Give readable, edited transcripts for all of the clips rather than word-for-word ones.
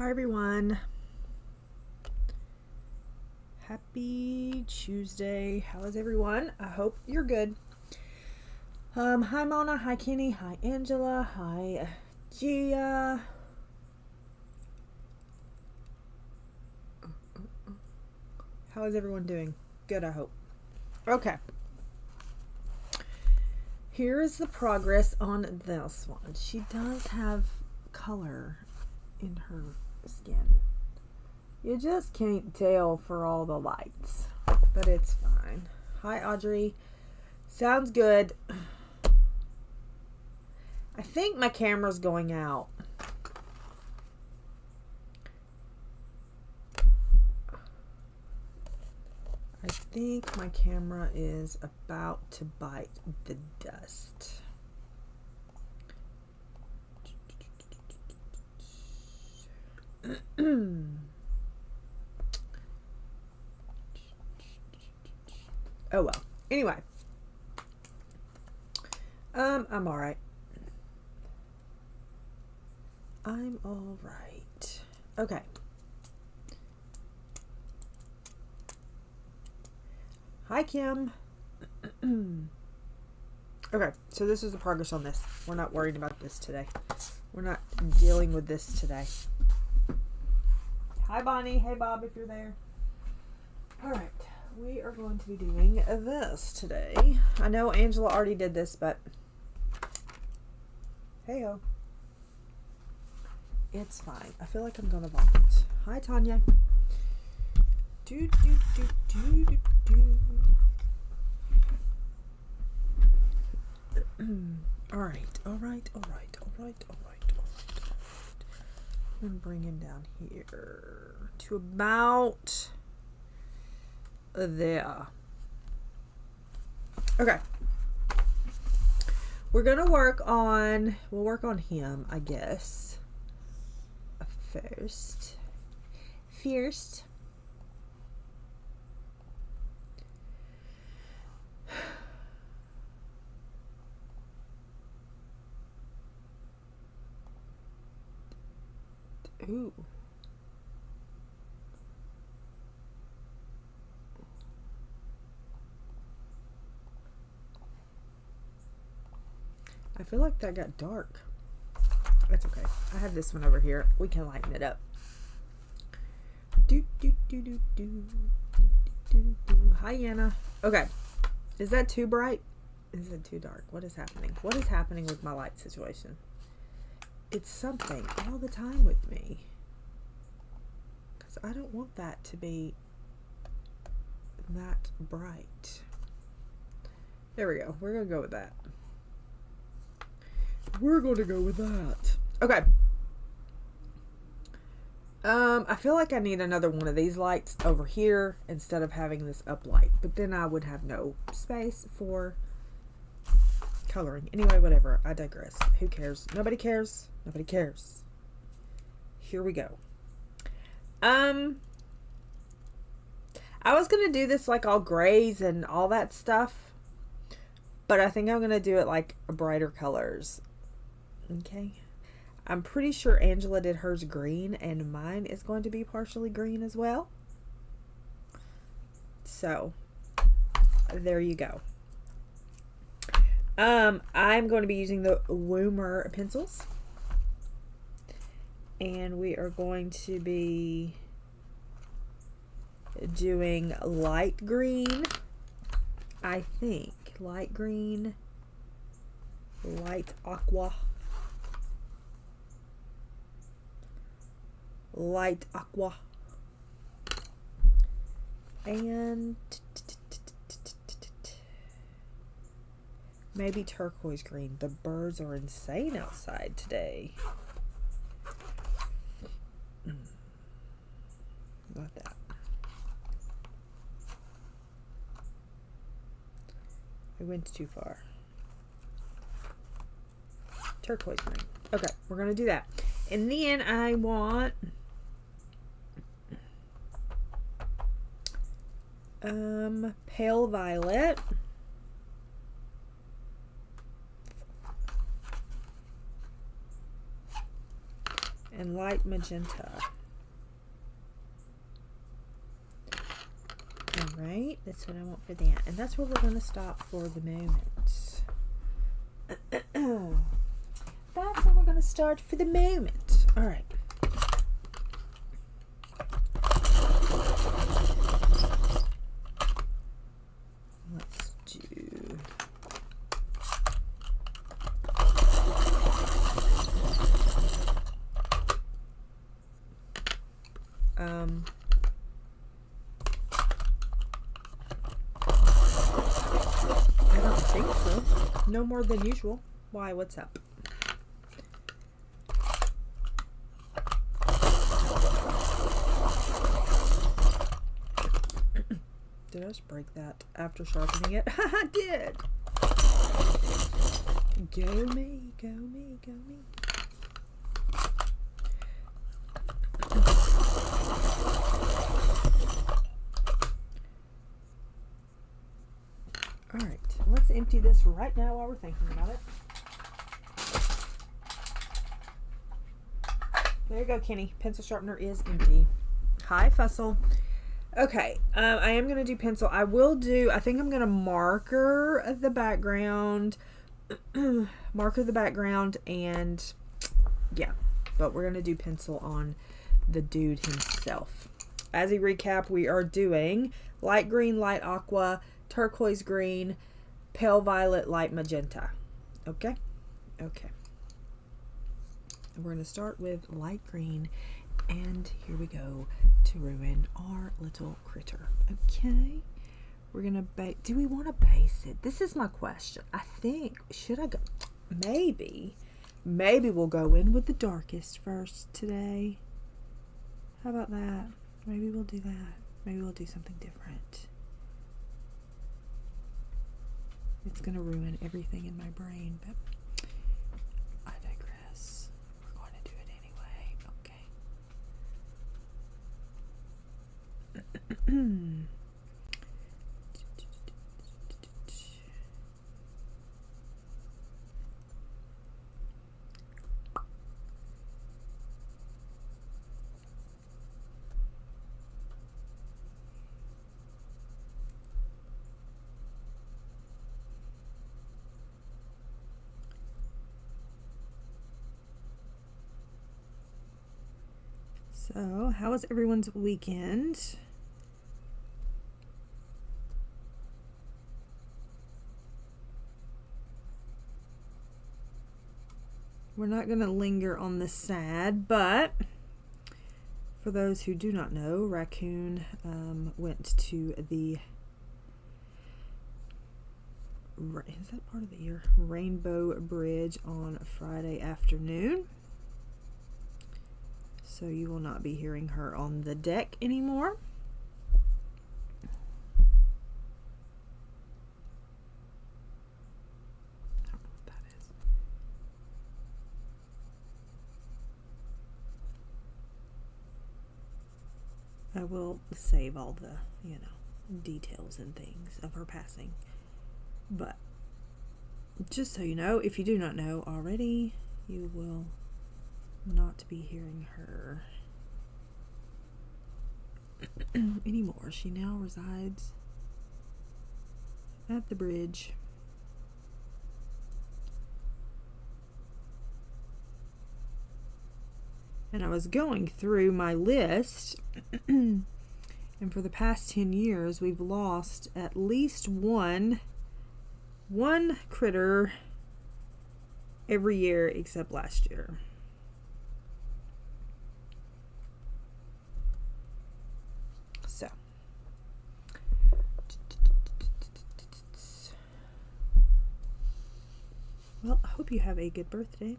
Hi everyone. Happy Tuesday. How is everyone? I hope you're good. Hi Mona, hi Kenny, hi Angela, hi Gia. How is everyone doing? Good, I hope. Okay. Here is the progress on this one. She does have color in her skin. You just can't tell for all the lights, but it's fine. Hi Audrey. Sounds good. I think my camera's going out. I think my camera is about to bite the dust. Oh well. Anyway. I'm alright. I'm alright. Okay. Hi, Kim. Okay, so this is the progress on this. We're not worried about this today. We're not dealing with this today. Hi, Bonnie. Hey, Bob, if you're there. Alright, we are going to be doing this today. I know Angela already did this, but hey-ho. It's fine. I feel like I'm gonna vomit. Hi, Tanya. Do, do, do, do, do, do. Alright. I'm gonna bring him down here to about there. Okay. We'll work on him, I guess. First. Ooh. I feel like that got dark. That's okay. I have this one over here. We can lighten it up. Do, do, do, do, do, do, do. Hi, Anna. Okay. Is that too bright? Is it too dark? What is happening? What is happening with my light situation? It's something all the time with me. Because I don't want that to be that bright. There we go. We're going to go with that. We're going to go with that. Okay. I feel like I need another one of these lights over here instead of having this up light. But then I would have no space for coloring. Anyway, whatever. I digress. Who cares? Nobody cares. Nobody cares. Here we go. I was going to do this like all grays and all that stuff. But I think I'm going to do it like brighter colors. Okay. I'm pretty sure Angela did hers green and mine is going to be partially green as well. So, there you go. I'm going to be using the Woomer pencils. And we are going to be doing light green. I think. Light green. Light aqua. Light aqua. And maybe turquoise green. The birds are insane outside today. Not that. I went too far. Turquoise green. Okay, we're going to do that. And then I want pale violet. and light magenta. Alright, that's what I want for that. And that's where we're going to stop for the moment. That's where we're going to start for the moment. Alright. Let's do... I don't think so. No more than usual. Why? What's up? Did I just break that after sharpening it? I did! Go me, go me, go me. Alright, let's empty this right now while we're thinking about it. There you go, Kenny. Pencil sharpener is empty. Hi, Fussel. Okay, I am going to do pencil. I think I'm going to marker the background. Marker the background and yeah. But we're going to do pencil on the dude himself. As a recap, we are doing light green, light aqua, turquoise green, pale violet, light magenta. Okay? Okay. We're going to start with light green, and here we go to ruin our little critter. Okay? We're going to base... Do we want to base it? This is my question. I think... Should I go... Maybe we'll go in with the darkest first today. How about that? Maybe we'll do that. Maybe we'll do something different. It's going to ruin everything in my brain, but I digress. We're going to do it anyway. Okay. So, how was everyone's weekend? We're not going to linger on the sad, but for those who do not know, Raccoon went to the, is that part of the year? Rainbow Bridge on Friday afternoon. So you will not be hearing her on the deck anymore. I don't know what that is. I will save all the, details and things of her passing. But just so you know, if you do not know already, you will not be hearing her anymore. She now resides at the bridge. And I was going through my list, and for the past 10 years, we've lost at least one critter every year except last year. So, well, I hope you have a good birthday.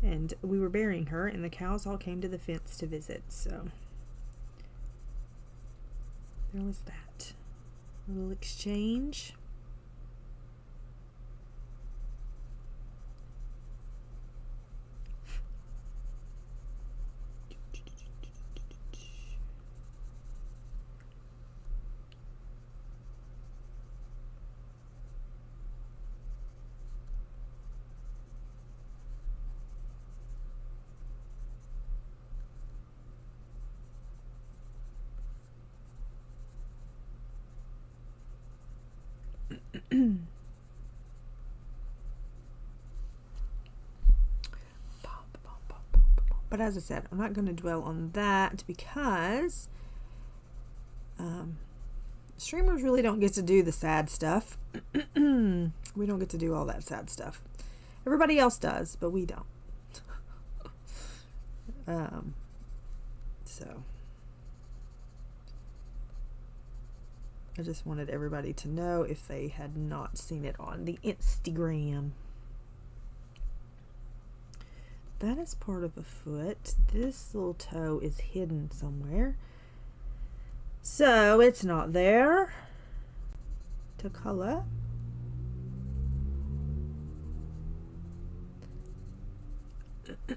And we were burying her, and the cows all came to the fence to visit, so there was that little exchange. But as I said, I'm not going to dwell on that because streamers really don't get to do the sad stuff. We don't get to do all that sad stuff. Everybody else does, but we don't. So I just wanted everybody to know if they had not seen it on the Instagram. That is part of a foot. This little toe is hidden somewhere, so it's not there to color.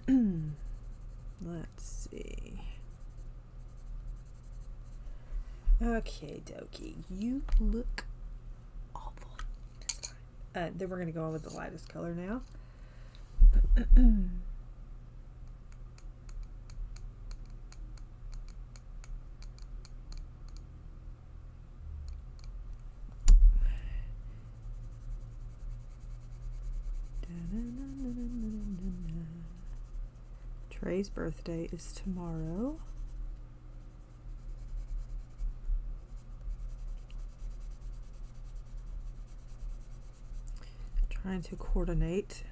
Let's see. Okay, dokie. You look awful. Then we're going to go on with the lightest color now. Trey's birthday is tomorrow. Trying to coordinate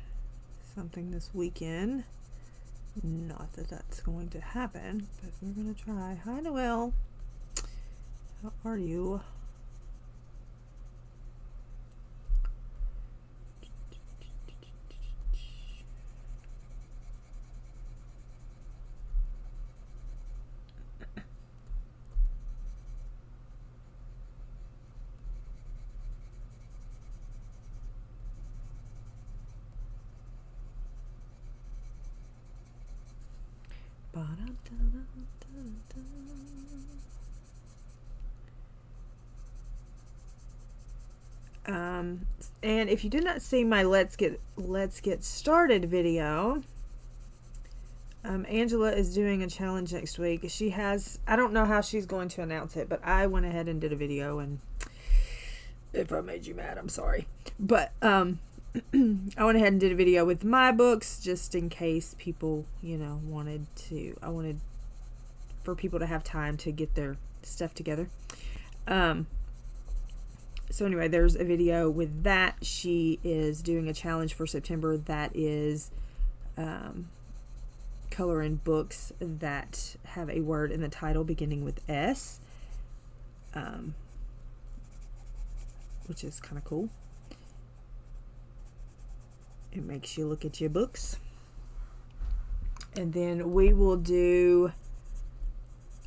something this weekend. Not that that's going to happen, but we're going to try. Hi, Noelle. How are you? And if you did not see my let's get started video, Angela is doing a challenge next week. She has, I don't know how she's going to announce it, but I went ahead and did a video, and if I made you mad, I'm sorry. But I went ahead and did a video with my books just in case people, you know, I wanted for people to have time to get their stuff together. So anyway, there's a video with that. She is doing a challenge for September that is color in books that have a word in the title beginning with S, which is kind of cool. It makes you look at your books. And then we will do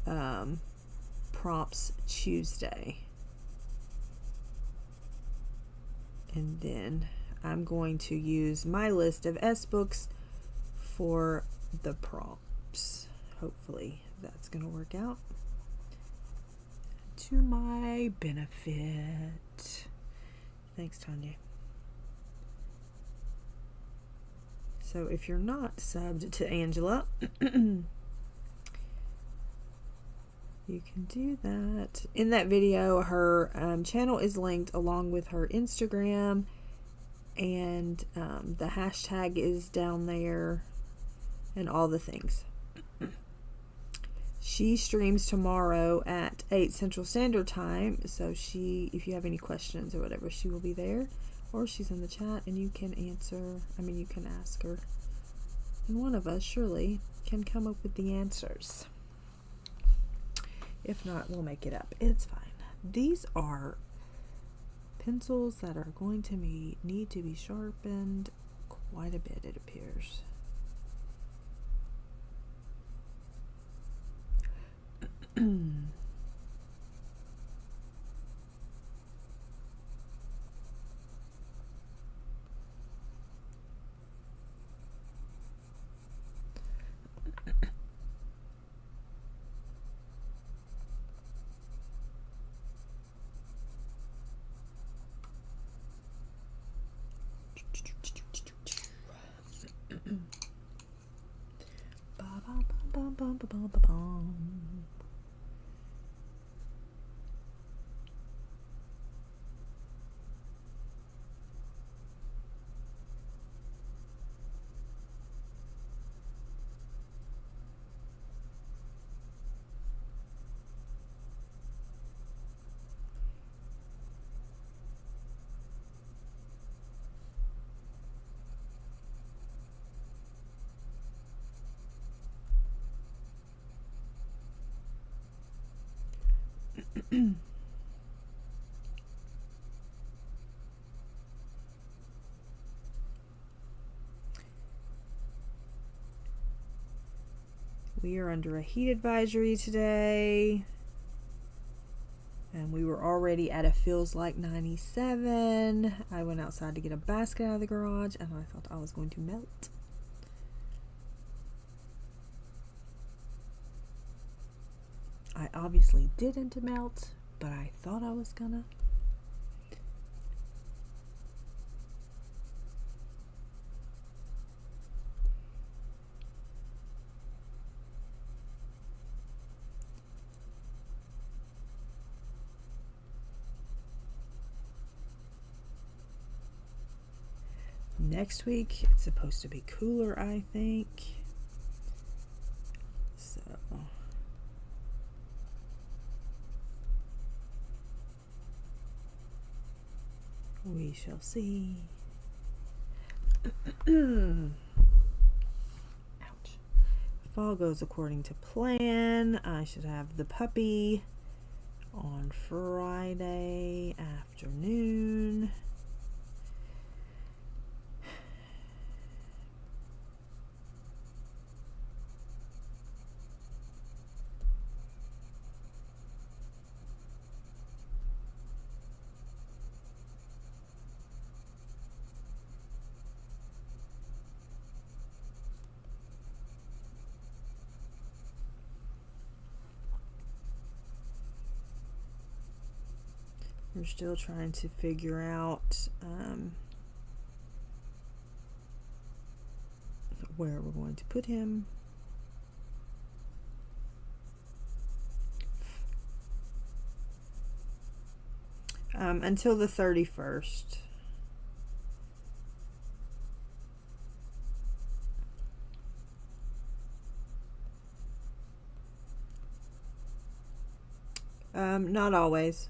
prompts Tuesday. And then I'm going to use my list of S books for the prompts. Hopefully that's going to work out to my benefit. Thanks, Tanya. So if you're not subbed to Angela, you can do that. In that video, her channel is linked along with her Instagram, and the hashtag is down there and all the things. She streams tomorrow at 8 Central Standard Time, so if you have any questions or whatever, she will be there, or she's in the chat and you can you can ask her, and one of us surely can come up with the answers. If not, we'll make it up. It's fine. These are pencils that are going to need to be sharpened quite a bit, it appears. bum, ba, bum, ba, bum. We are under a heat advisory today, and we were already at a feels like 97. I went outside to get a basket out of the garage, and I thought I was going to melt. I obviously didn't melt, but I thought I was gonna. Next week, it's supposed to be cooler, I think. So, we shall see. Ouch. Fall goes according to plan. I should have the puppy on Friday afternoon. We're still trying to figure out where we're going to put him. Until the 31st. Not always.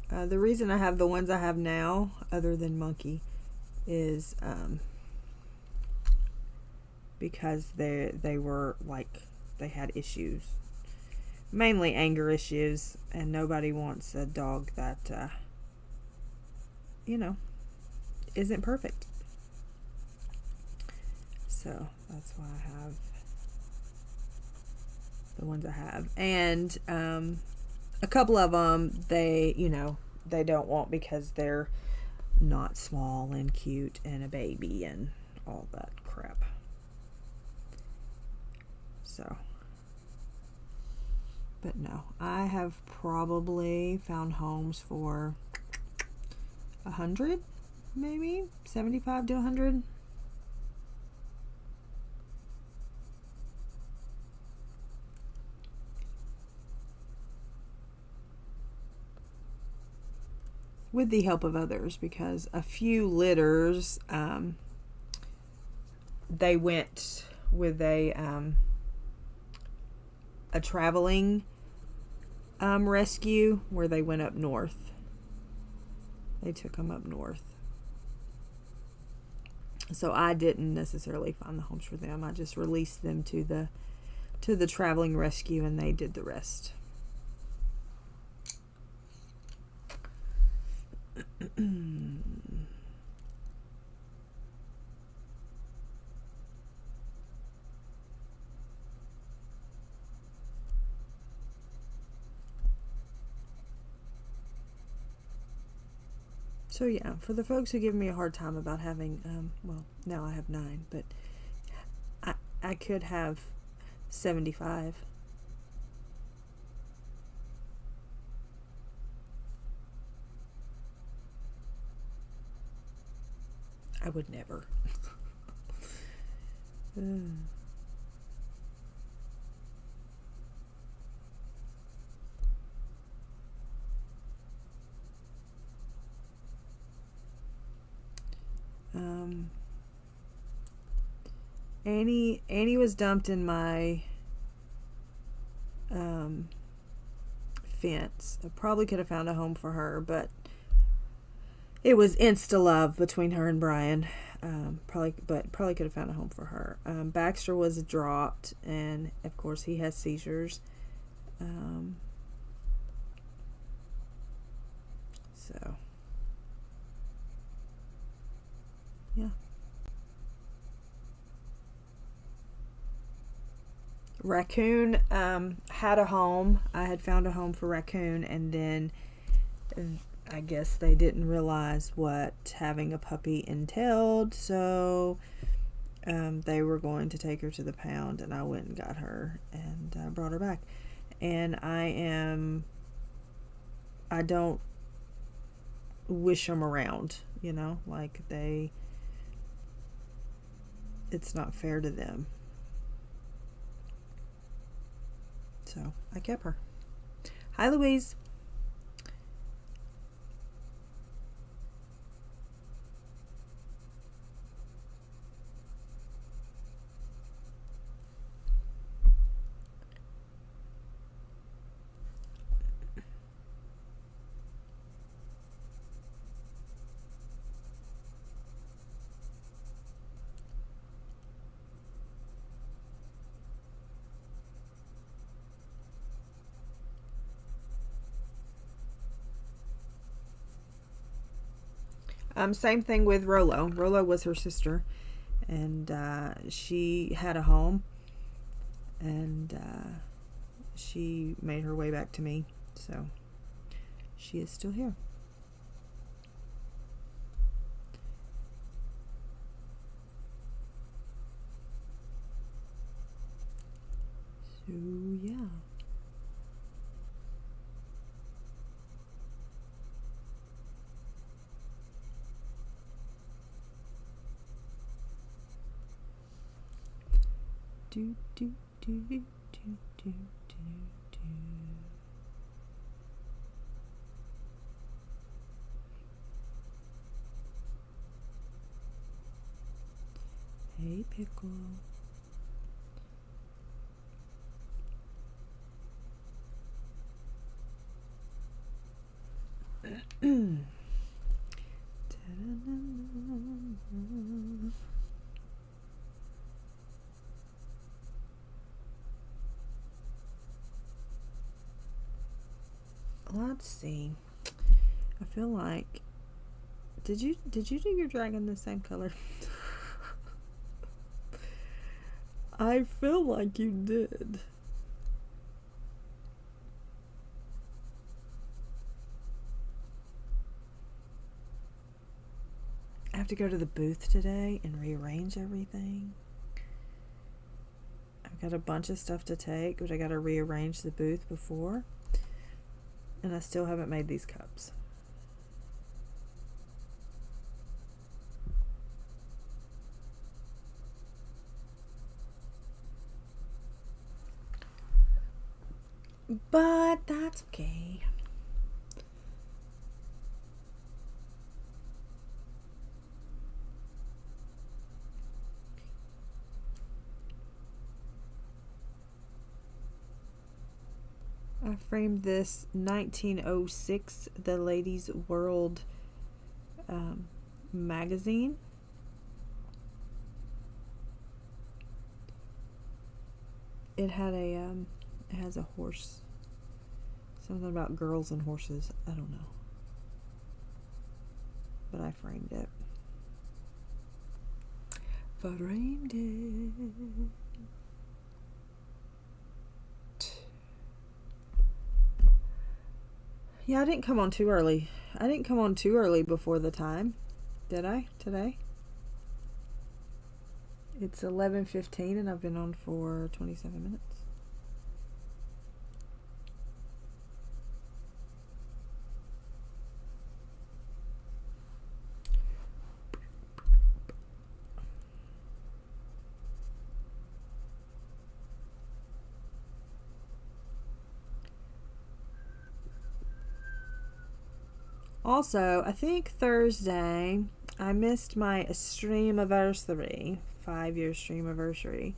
The reason I have the ones I have now, other than Monkey, is because they were like, they had issues, mainly anger issues, and nobody wants a dog that you know, isn't perfect. So that's why I have the ones I have, and a couple of them they, you know, they don't want because they're not small and cute and a baby and all that crap. So, but no, I have probably found homes for 100, maybe 75 to 100. With the help of others, because a few litters, they went with a traveling rescue where they went up north. They took them up north. So I didn't necessarily find the homes for them. I just released them to the traveling rescue, and they did the rest. So yeah, for the folks who give me a hard time about having, well, now I have 9, but I could have 75. I would never. Annie was dumped in my fence. I probably could have found a home for her, but it was insta love between her and Brian. Probably could have found a home for her. Baxter was dropped, and of course he has seizures. So yeah. Raccoon had a home. I had found a home for Raccoon, and then I guess they didn't realize what having a puppy entailed, so they were going to take her to the pound, and I went and got her and brought her back. And I don't wish them around, you know, like it's not fair to them. So I kept her. Hi, Louise. Same thing with Rolo. Rolo was her sister, and she had a home, and she made her way back to me, so she is still here. So yeah. Do, do, do, do, do, do, do. Hey, Pickle. Let's see. I feel like did you do your dragon the same color? I feel like you did. I have to go to the booth today and rearrange everything. I've got a bunch of stuff to take, but I got to rearrange the booth before. And I still haven't made these cups. But that's okay. I framed this 1906 The Ladies World magazine. It had it has a horse. Something about girls and horses. I don't know. But I framed it. Framed it. Yeah, I didn't come on too early. I didn't come on too early before the time. Did I? Today? It's 11:15 and I've been on for 27 minutes. Also, I think Thursday I missed my stream anniversary, 5-year stream anniversary.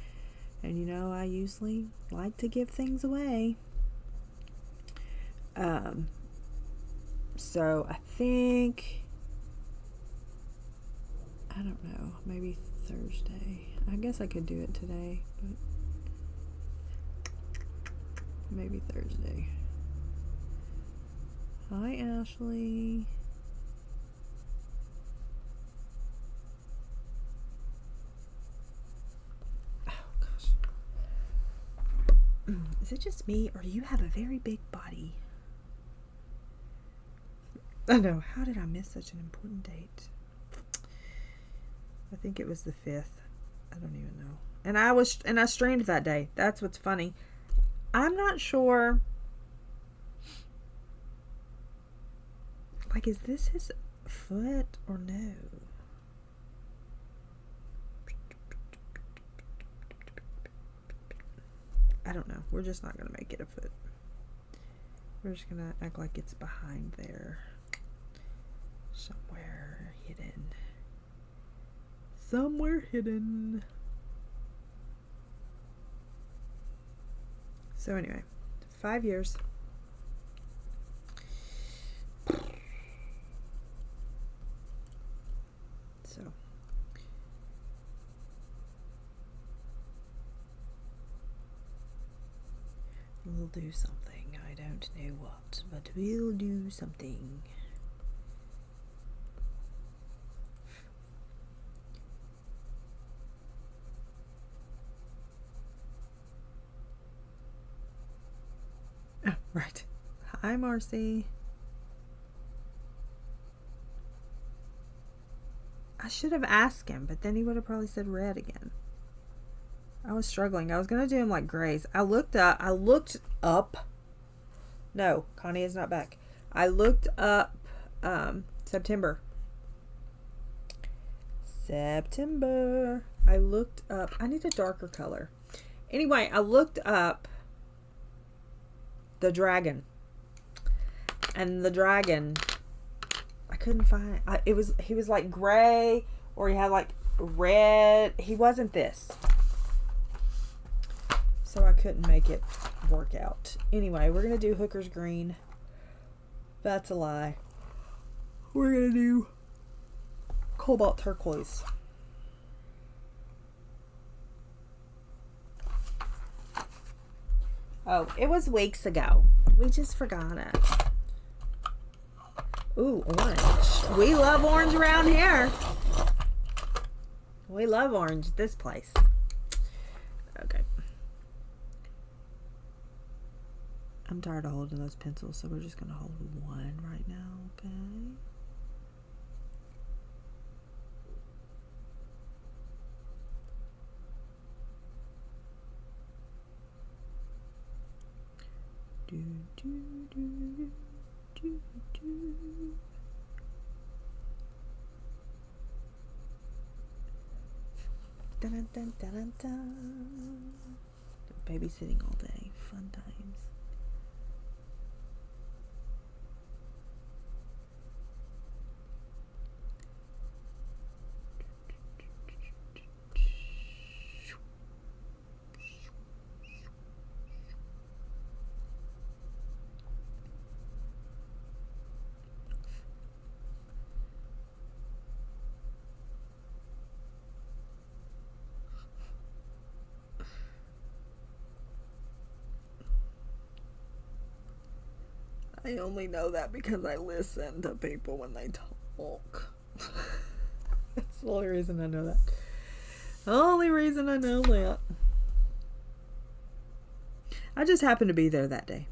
And you know, I usually like to give things away. So I think, I don't know, maybe Thursday. I guess I could do it today, but maybe Thursday. Hi, Ashley. Oh, gosh. Is it just me, or do you have a very big body? I know. How did I miss such an important date? I think it was the 5th. I don't even know. And I streamed that day. That's what's funny. I'm not sure. Like, is this his foot or no? I don't know. We're just not going to make it a foot. We're just going to act like it's behind there. Somewhere hidden. Somewhere hidden. So anyway, 5 years. So we'll do something. I don't know what, but we'll do something. Oh, right. Hi, Marcy. I should have asked him, but then he would have probably said red again. I was struggling. I was going to do him like grays. I looked up. No, Connie is not back. I looked up September. I looked up. I need a darker color. Anyway, I looked up the dragon. And the dragon, I couldn't find. He was like gray, or he had like red. He wasn't this. So I couldn't make it work out. Anyway, we're going to do Hooker's Green. That's a lie. We're going to do Cobalt Turquoise. Oh, it was weeks ago. We just forgot it. Ooh, orange. We love orange around here. We love orange this place. Okay. I'm tired of holding those pencils, so we're just going to hold one right now, okay? Do, do, do, do, do. Dun, dun, dun, dun, dun. Babysitting all day. Fun times. I only know that because I listen to people when they talk. That's the only reason I know that. The only reason I know that. I just happened to be there that day.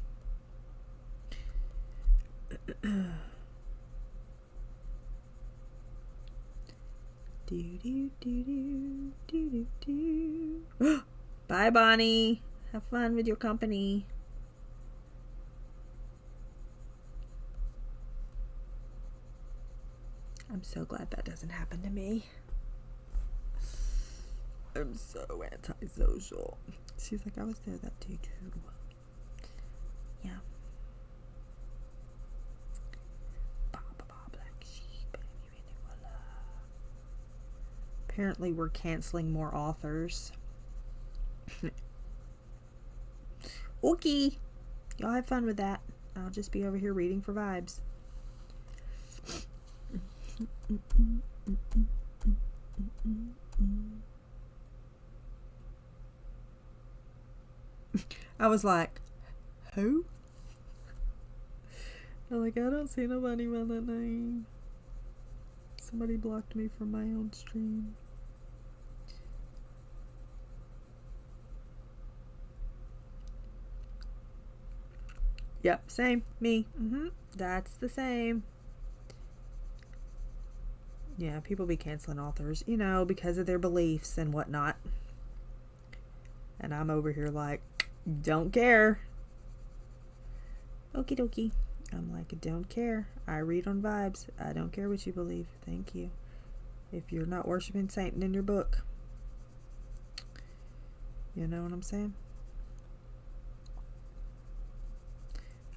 Bye, Bonnie. Have fun with your company. I'm so glad that doesn't happen to me. I'm so antisocial. She's like, I was there that day too. Yeah. Black sheep, Apparently we're canceling more authors. Okay. Y'all have fun with that. I'll just be over here reading for vibes. I was like, who? I'm like, I don't see nobody by that name. Somebody blocked me from my own stream. Yep, same. Me. That's the same. Yeah, people be canceling authors, you know, because of their beliefs and whatnot. And I'm over here like, don't care. Okie dokie. I'm like, don't care. I read on vibes. I don't care what you believe. Thank you. If you're not worshiping Satan in your book. You know what I'm saying?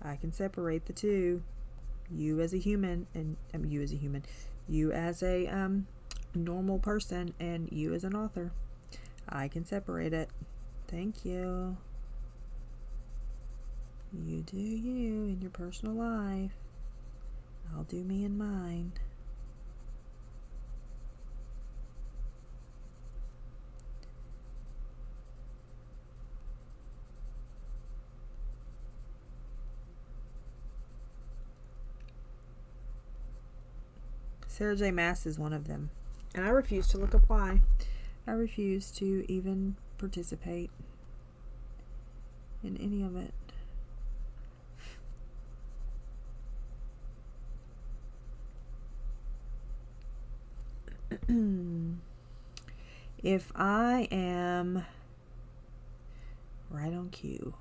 I can separate the two. You as a human, and you as a human. You as a normal person, and you as an author. I can separate it. Thank you. You do you in your personal life. I'll do me in mine. Sarah J. Maas is one of them. And I refuse to look up why. I refuse to even participate in any of it. If I am right on cue,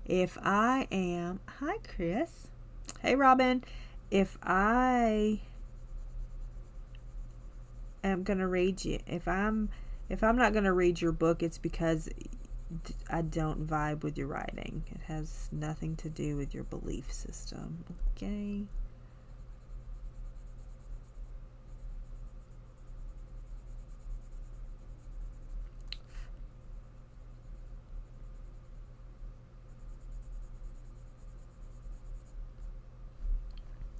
if I am, hi Chris, hey Robin, if I am gonna read you, if I'm not gonna read your book, it's because I don't vibe with your writing. It has nothing to do with your belief system. Okay.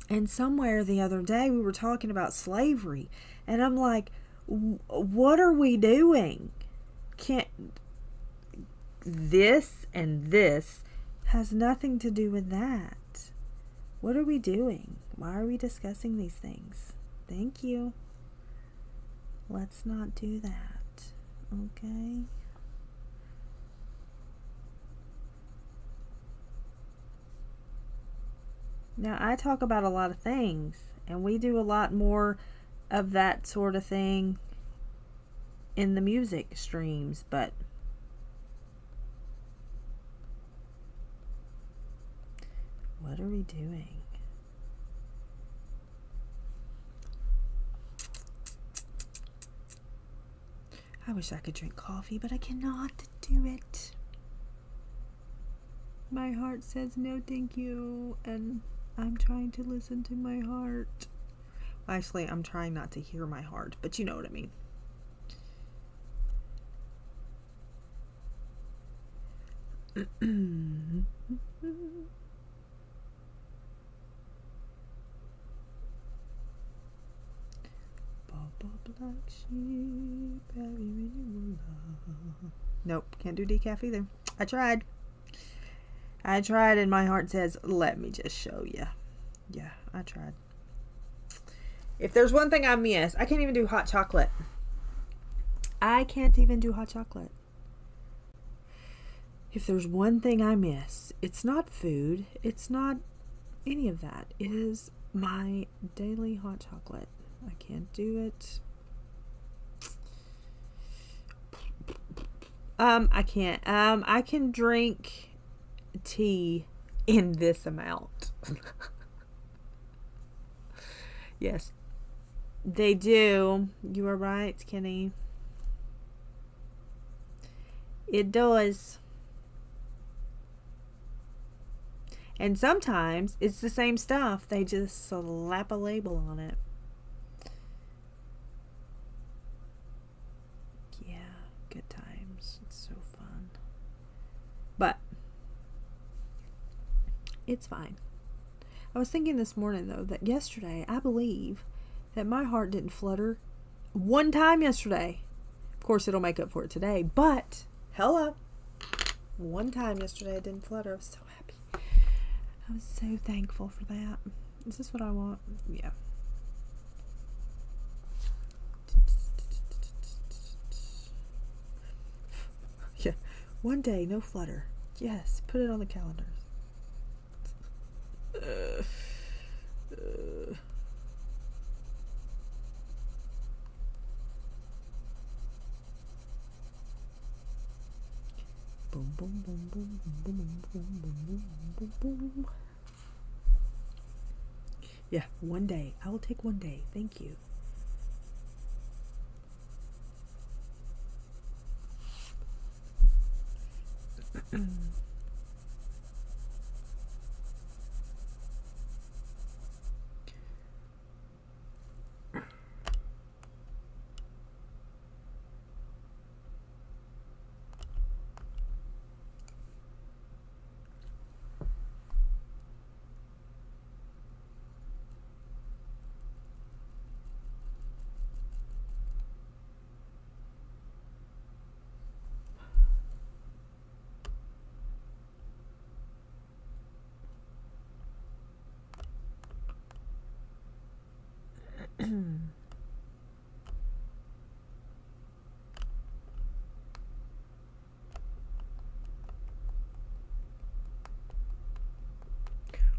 And somewhere the other day we were talking about slavery, and I'm like, what are we doing? Can't this and this has nothing to do with that. What are we doing? Why are we discussing these things? Thank you. Let's not do that. Okay? Now, I talk about a lot of things, and we do a lot more of that sort of thing in the music streams, but what are we doing? I wish I could drink coffee, but I cannot do it. My heart says no thank you, and I'm trying to listen to my heart. Actually, I'm trying not to hear my heart, but you know what I mean. Black sheep, nope, can't do decaf either. I tried and my heart says, let me just show you. Yeah, I tried. If there's one thing I miss, I can't even do hot chocolate. If there's one thing I miss, it's not food, it's not any of that. It is my daily hot chocolate. I can't do it. I can't. I can drink tea in this amount. Yes, they do. You are right, Kenny. It does. And sometimes it's the same stuff. They just slap a label on it. Yeah, good times. It's so fun. But it's fine. I was thinking this morning, though, that yesterday, I believe that my heart didn't flutter one time yesterday. Of course, it'll make up for it today, but hello. One time yesterday, it didn't flutter. I was so happy. I was so thankful for that. Is this what I want? Yeah. Yeah. One day, no flutter. Yes, put it on the calendars. Boom, boom, boom, boom, boom, boom, boom, boom, boom, boom. Yeah, one day. I will take one day. Thank you.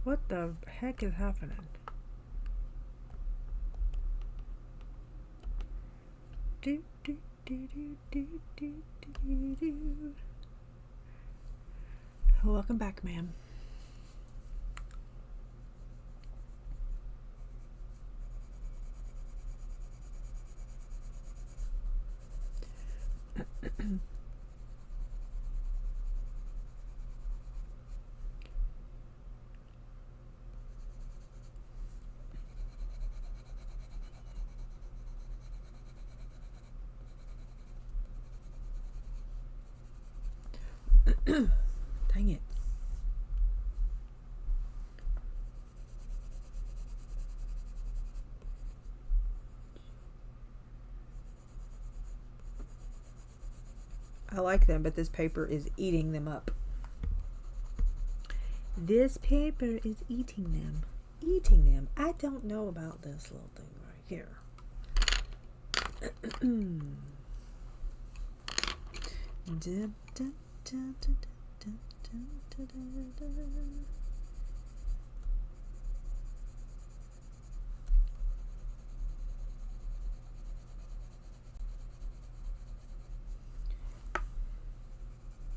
What the heck is happening? Do, do, do, do, do, do, do, do. Welcome back, ma'am. Dang it. I like them, but this paper is eating them up. This paper is eating them. Eating them. I don't know about this little thing right here.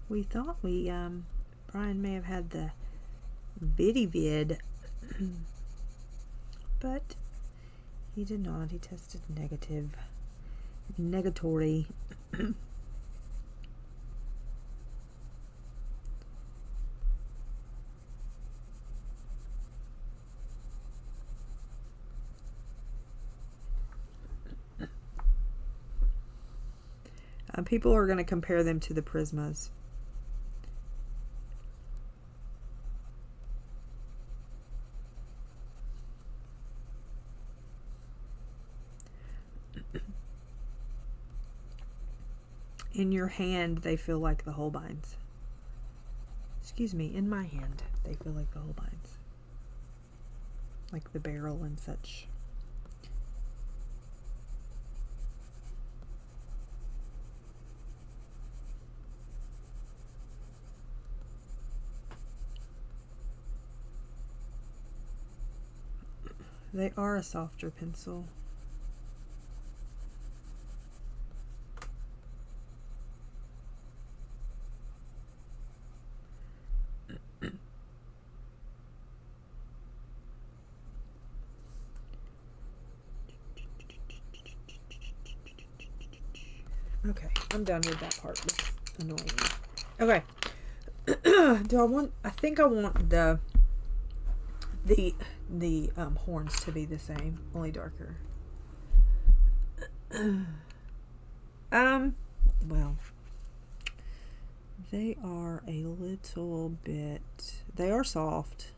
We thought Brian may have had the vid, but he did not. He tested negatory. People are going to compare them to the Prismas. In your hand, they feel like the Holbeins. Excuse me, in my hand, they feel like the Holbeins. Like the barrel and such. They are a softer pencil. Okay, I'm done with that part. It's annoying me. Okay. I think I want the horns to be the same, only darker. well, they are a little bit, they are soft.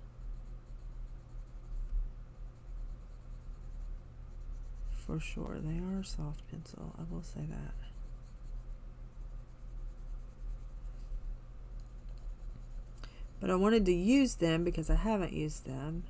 For sure, they are a soft pencil. I will say that. But I wanted to use them because I haven't used them.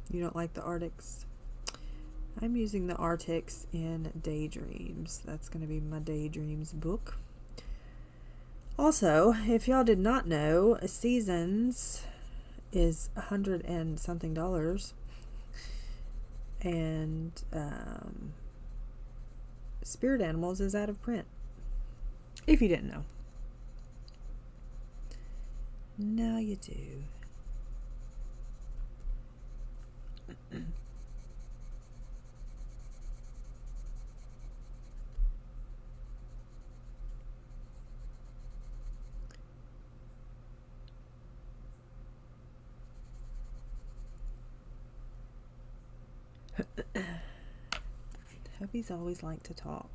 You don't like the Arctics? I'm using the Arctics in Daydreams. That's going to be my Daydreams book. Also, if y'all did not know, Seasons is $100 and something, and Spirit Animals is out of print. If you didn't know. Now you do. Hubby's always like to talk.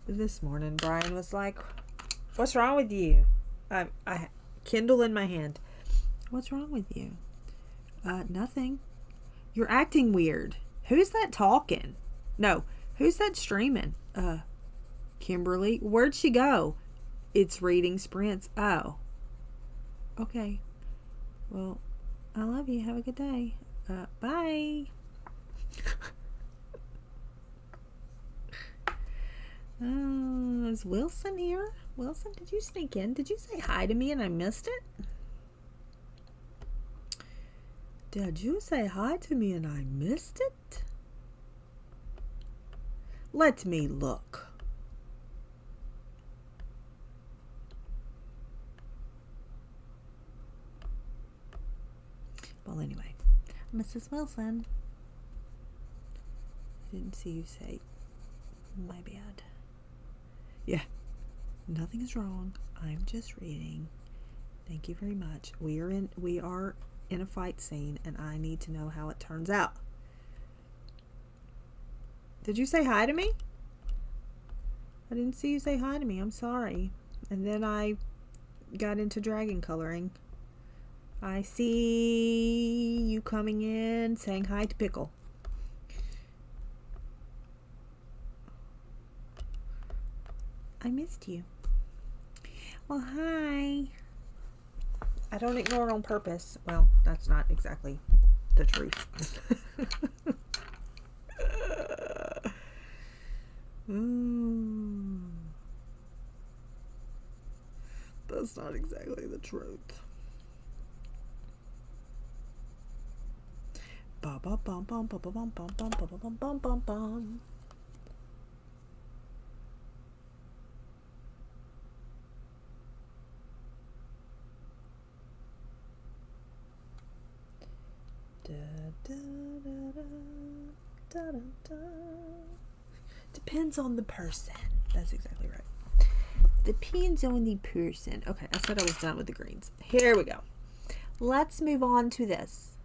This morning, Brian was like, "What's wrong with you?" I Kindle in my hand. "What's wrong with you?" Nothing. "You're acting weird. Who's that talking?" "No. Who's that streaming?" Kimberly. "Where'd she go?" "It's reading sprints." "Oh. Okay. Well, I love you. Have a good day." Bye. Is Wilson here? Wilson, did you sneak in? Did you say hi to me and I missed it? Did you say hi to me and I missed it? Let me look. Well, anyway, Mrs. Wilson. I didn't see you say, "My bad." Yeah, nothing is wrong. I'm just reading. Thank you very much. We are in a fight scene, and I need to know how it turns out. Did you say hi to me? I didn't see you say hi to me. I'm sorry. And then I got into dragon coloring. I see you coming in, saying hi to Pickle. I missed you. Well, hi. I don't ignore it on purpose. Well, that's not exactly the truth. That's not exactly the truth. Ba ba bum bum ba ba bum bum bum ba ba bum bum bum bum. Depends on the person. That's exactly right. Depends on the person. Okay, I said I was done with the greens. Here we go. Let's move on to this.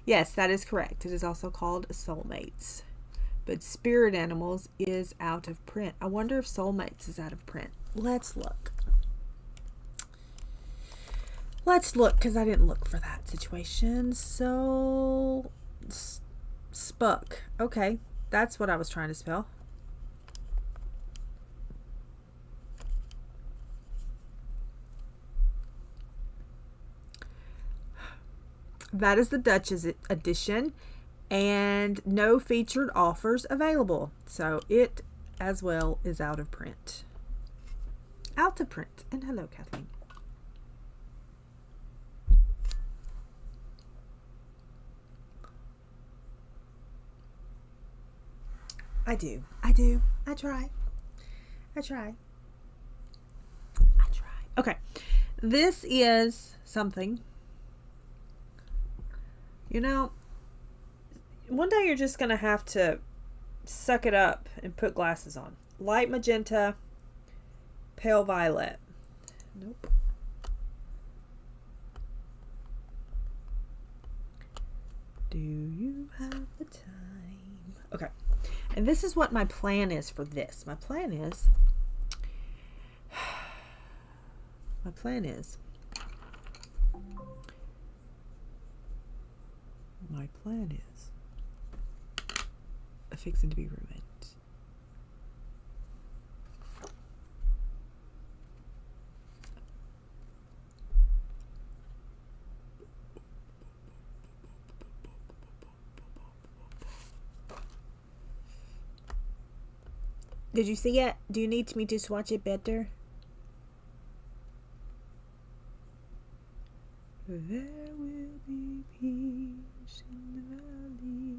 Yes, that is correct. It is also called Soulmates. But Spirit Animals is out of print. I wonder if Soulmates is out of print. Let's look. Let's look, because I didn't look for that situation. So, Spuck. Okay, that's what I was trying to spell. That is the Dutch's edition, and no featured offers available. So it as well is out of print. Out of print. And hello, Kathleen. I do. I try. Okay. This is something. You know, one day you're just going to have to suck it up and put glasses on. Light magenta, pale violet. Nope. Do you have the time? Okay. And this is what my plan is for this. My plan is fixing to be ruined. Did you see it? Do you need me to swatch it better? There will be peace in the valley.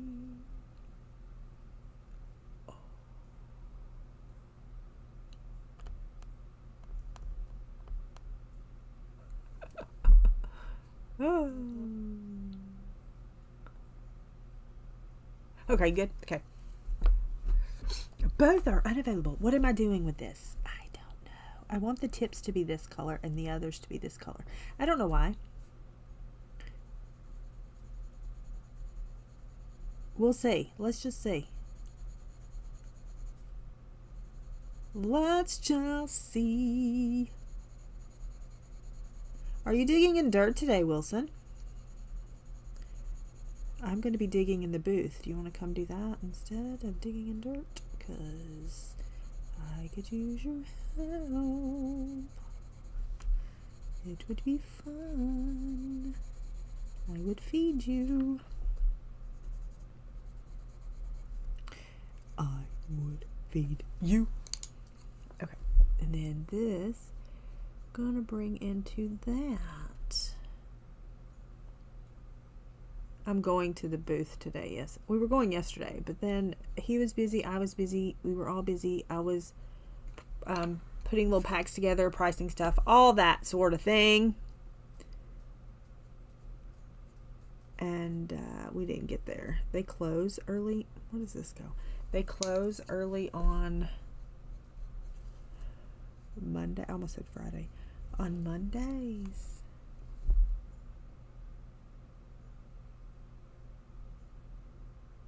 Oh. Okay, good. Okay. Both are unavailable. What am I doing with this? I don't know. I want the tips to be this color and the others to be this color. I don't know why. We'll see. Let's just see. Let's just see. Are you digging in dirt today, Wilson? I'm going to be digging in the booth. Do you want to come do that instead of digging in dirt? Because I could use your help. It would be fun. I would feed you. I would feed you. Okay. And then this, gonna bring into that. I'm going to the booth today, yes. We were going yesterday, but then he was busy, I was busy, we were all busy. I was putting little packs together, pricing stuff, all that sort of thing. And we didn't get there. They close early. Where does this go? They close early on Monday. I almost said Friday. On Mondays.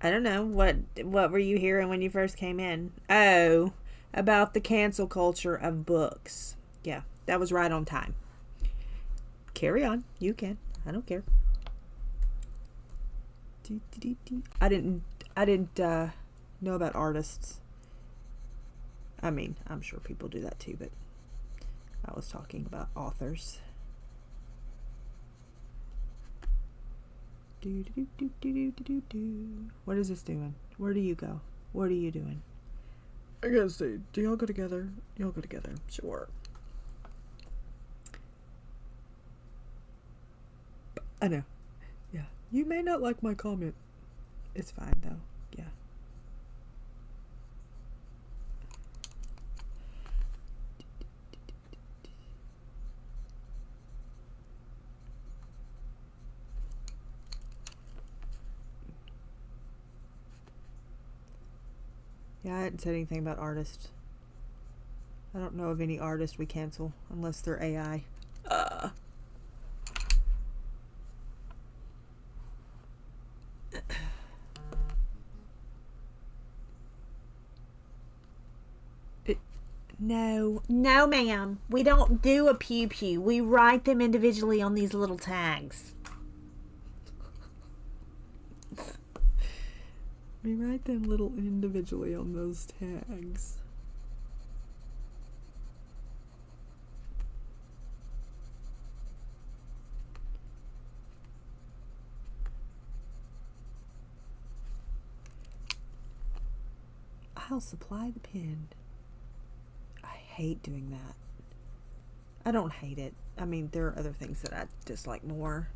I don't know. What were you hearing when you first came in? Oh, about the cancel culture of books. Yeah, that was right on time. Carry on. You can. I don't care. I didn't know about artists. I mean, I'm sure people do that too, but I was talking about authors. What is this doing? Where do you go? What are you doing? I gotta say, do y'all go together? Y'all go together. Sure. I know. Yeah. You may not like my comment. It's fine though. Yeah. Yeah, I hadn't said anything about artists. I don't know of any artist we cancel unless they're AI. No, ma'am. We don't do a pew pew. We write them individually on these little tags. We write them little individually on those tags. I'll supply the pen. I hate doing that. I don't hate it. I mean, there are other things that I dislike more.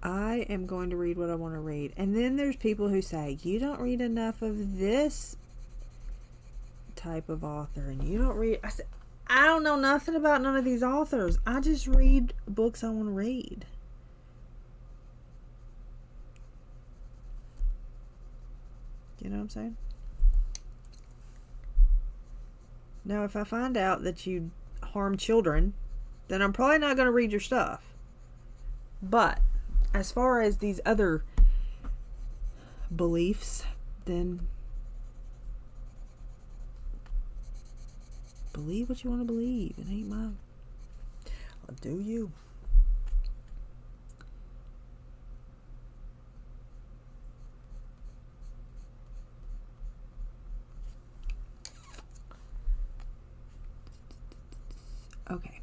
I am going to read what I want to read. And then there's people who say, you don't read enough of this type of author, and you don't read. I said, I don't know nothing about none of these authors. I just read books I want to read. You know what I'm saying? Now, if I find out that you harm children, then I'm probably not going to read your stuff. But as far as these other beliefs, then believe what you want to believe. It ain't mine. Well, do you? Okay.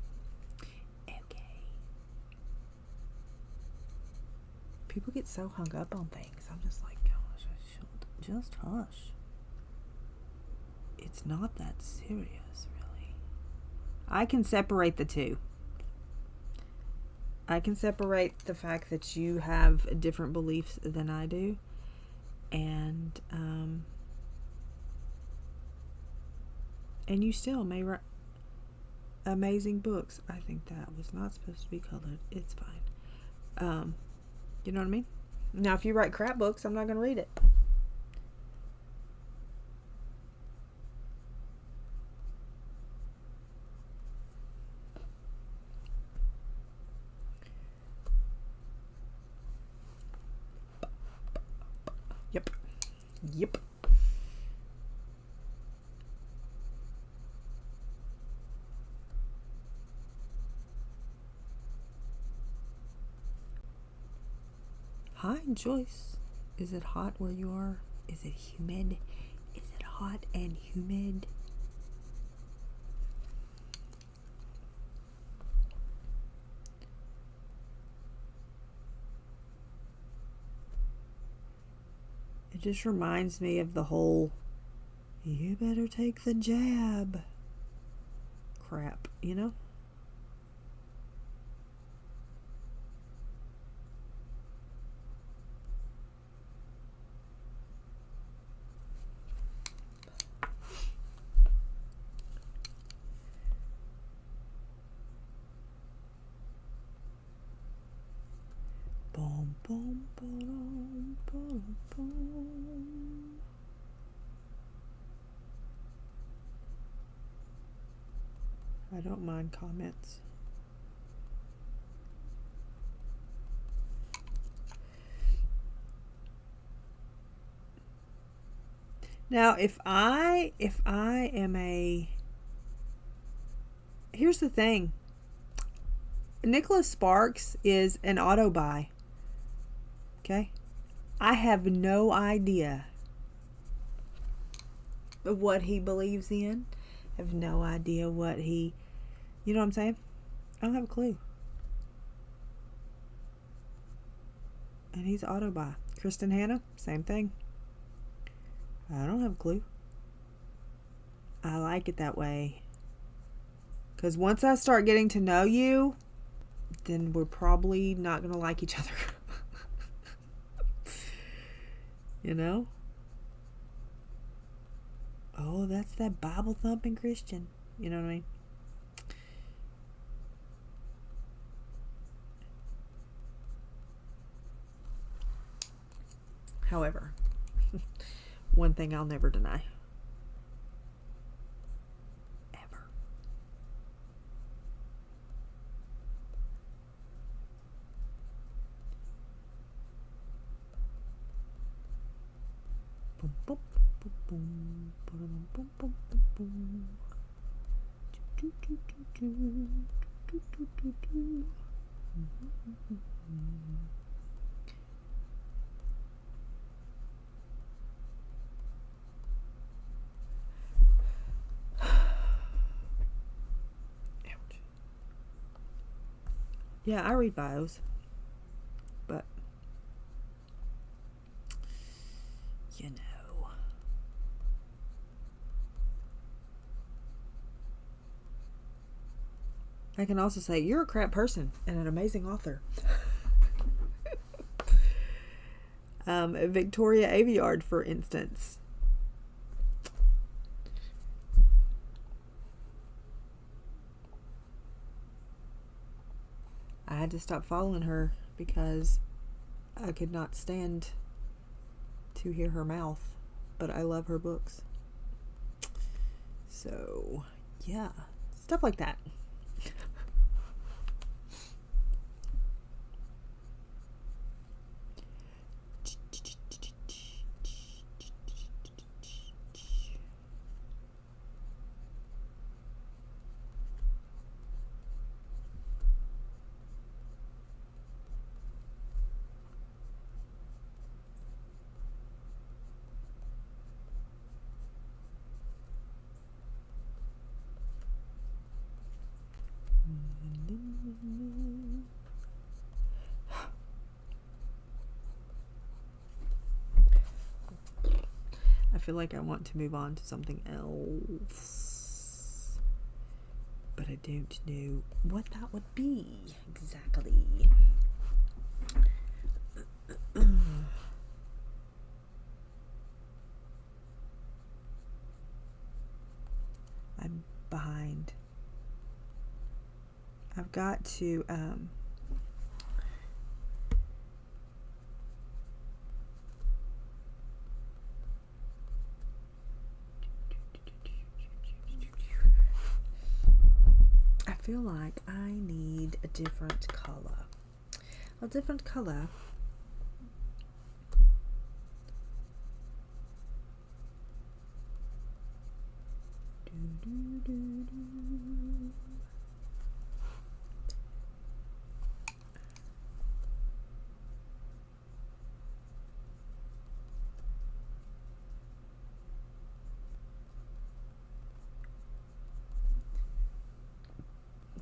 People get so hung up on things. I'm just like, gosh, just hush. It's not that serious, really. I can separate the two. I can separate the fact that you have different beliefs than I do. And you still may write amazing books. I think that was not supposed to be colored. It's fine. You know what I mean? Now, if you write crap books, I'm not going to read it. Yep. Hi, Joyce. Is it hot where you are? Is it humid? Is it hot and humid? It just reminds me of the whole, you better take the jab crap, you know? Boom, boom, boom, boom, boom. I don't mind comments. Now, if I am a, here's the thing. Nicholas Sparks is an auto buy. Okay? I have no idea what he believes in. I have no idea what he, you know what I'm saying? I don't have a clue. And he's auto buy. Kristen Hanna, same thing. I don't have a clue. I like it that way. Because once I start getting to know you, then we're probably not going to like each other. You know? Oh, that's that Bible thumping Christian. You know what I mean? However, one thing I'll never deny. Ever. Boom, boom, boom, boom, boom, boom, boom, boom. Do, do, do, do, do, do, do, do. Yeah, I read bios, but you know, I can also say you're a crap person and an amazing author. Victoria Aveyard, for instance. I had to stop following her because I could not stand to hear her mouth, but I love her books. So, yeah, stuff like that. I feel like I want to move on to something else, but I don't know what that would be exactly. I'm behind. I've got to I feel like I need a different color. A different color.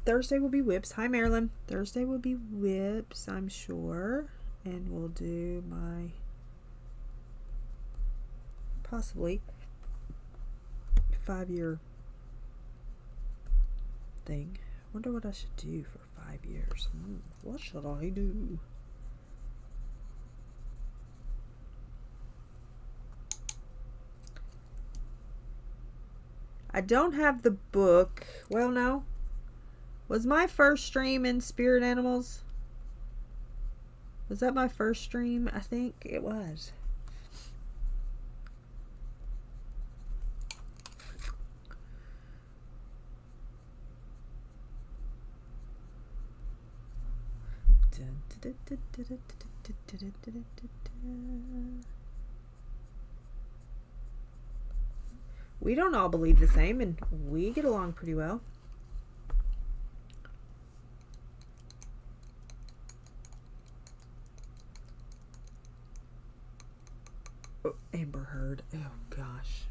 Thursday will be whips. Hi, Marilyn. Thursday will be whips, I'm sure. And we'll do my possibly 5-year thing. Wonder what I should do for 5 years. What should I do? I don't have the book. Well, no. Was my first stream in Spirit Animals? Was that my first stream? I think it was. We don't all believe the same, and we get along pretty well. Oh, Amber Heard. Oh, gosh.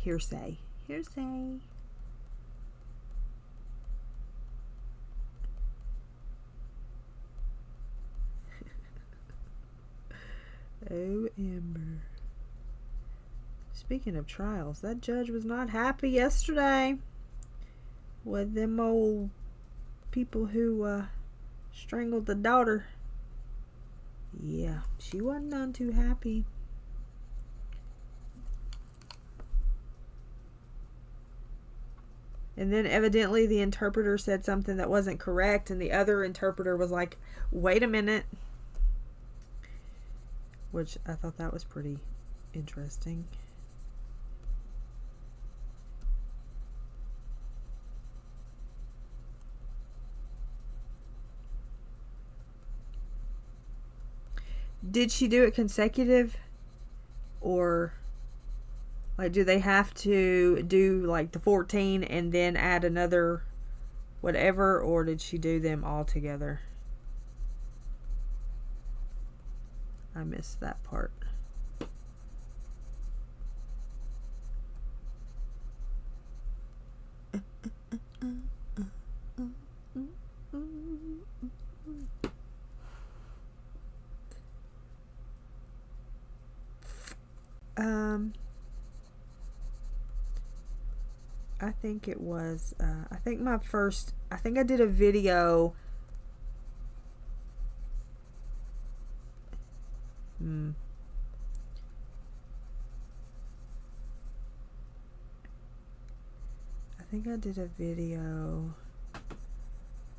Hearsay. Hearsay. Oh, Amber. Speaking of trials, that judge was not happy yesterday with them old people who strangled the daughter. Yeah, she wasn't none too happy. And then evidently the interpreter said something that wasn't correct, and the other interpreter was like, wait a minute. Which I thought that was pretty interesting. Did she do it consecutive? Or like, do they have to do like the 14 and then add another whatever, or did she do them all together? I missed that part. I think it was, I think I did a video I think I did a video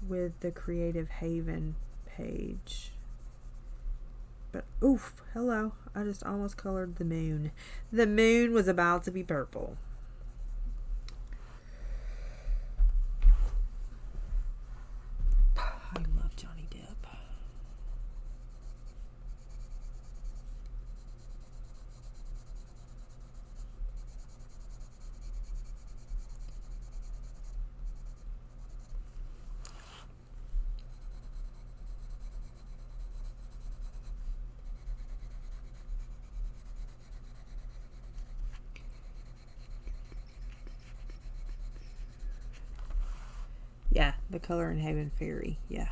with the Creative Haven page. But oof, hello. I just almost colored the moon. The moon was about to be purple. I love Johnny Depp. Yeah, the Color in Haven Fairy, yeah.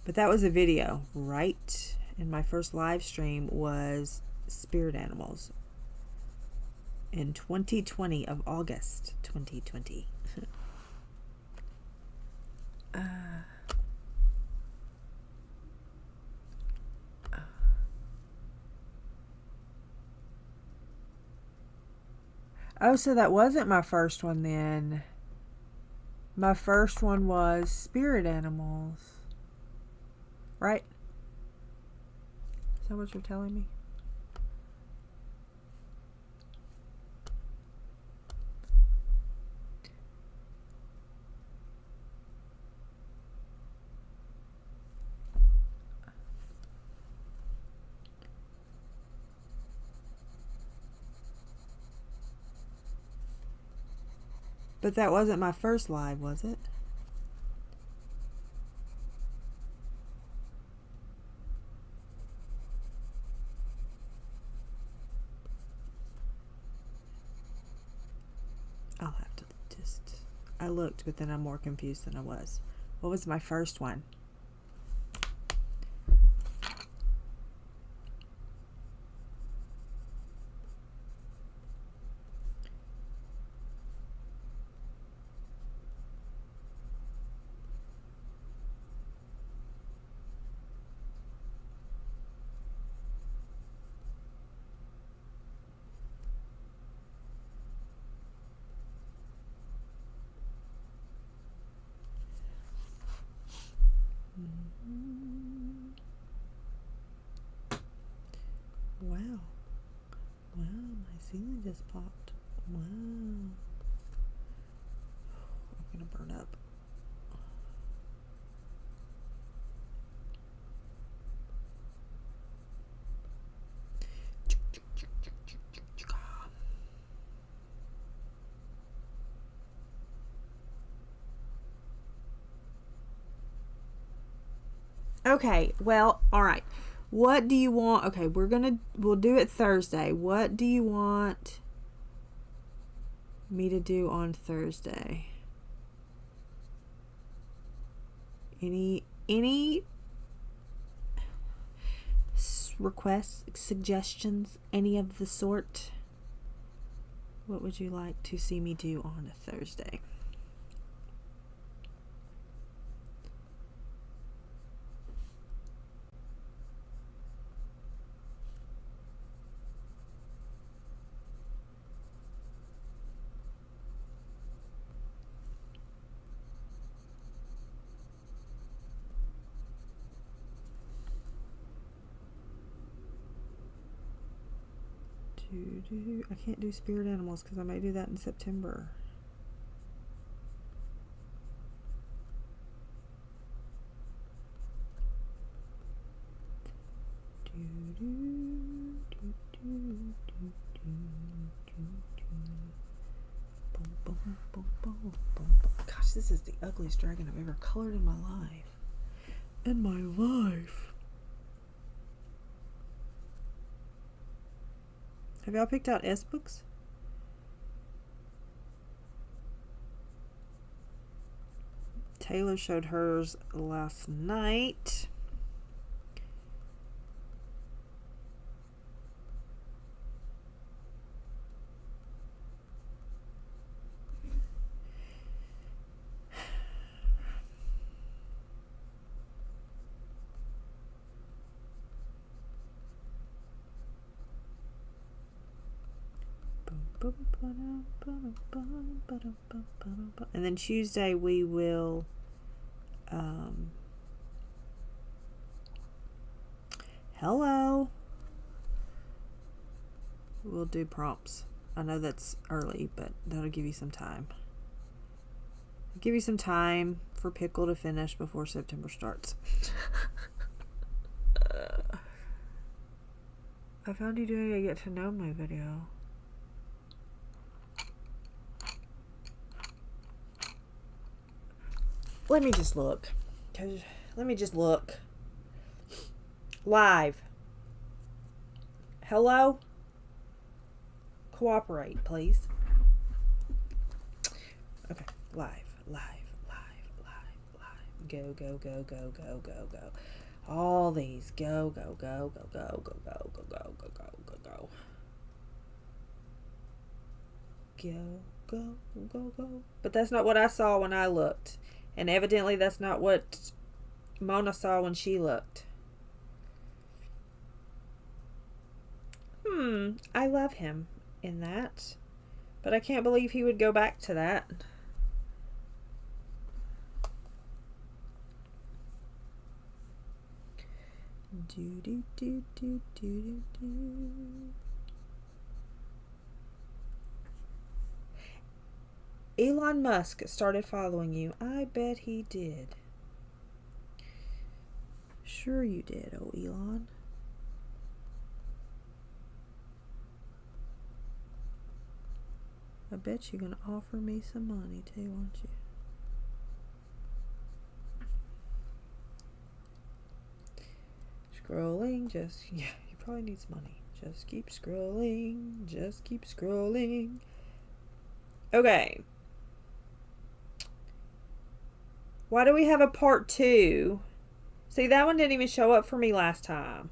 But that was a video, right? And my first live stream was Spirit Animals in 2020 of August 2020. Oh, so that wasn't my first one then. My first one was Spirit Animals. Right? Is that what you're telling me? But that wasn't my first live, was it? I'll have to just... I looked, but then I'm more confused than I was. What was my first one? Wow. Wow, my ceiling just popped. Wow. I'm gonna burn up. Okay, well, all right. What do you want? Okay, we'll do it Thursday. What do you want me to do on Thursday? Any requests, suggestions, any of the sort? What would you like to see me do on a Thursday? I can't do Spirit Animals because I may do that in September. Gosh, this is the ugliest dragon I've ever colored in my life. In my life. Have y'all picked out S books? Taylor showed hers last night. And then Tuesday we will hello. We'll do prompts. I know that's early, but that'll give you some time. Give you some time for Pickle to finish before September starts. I found you doing a get to know me video. Let me just look. Let me just look. Live. Hello? Cooperate, please. Okay. Live. Go. All these. Go. Go. But that's not what I saw when I looked. And evidently that's not what Mona saw when she looked. I love him in that. But I can't believe he would go back to that. Elon Musk started following you. I bet he did. Sure you did, oh Elon. I bet you're going to offer me some money too, won't you? Scrolling, yeah, he probably needs money. Just keep scrolling. Okay. Why do we have a part 2? See, that one didn't even show up for me last time.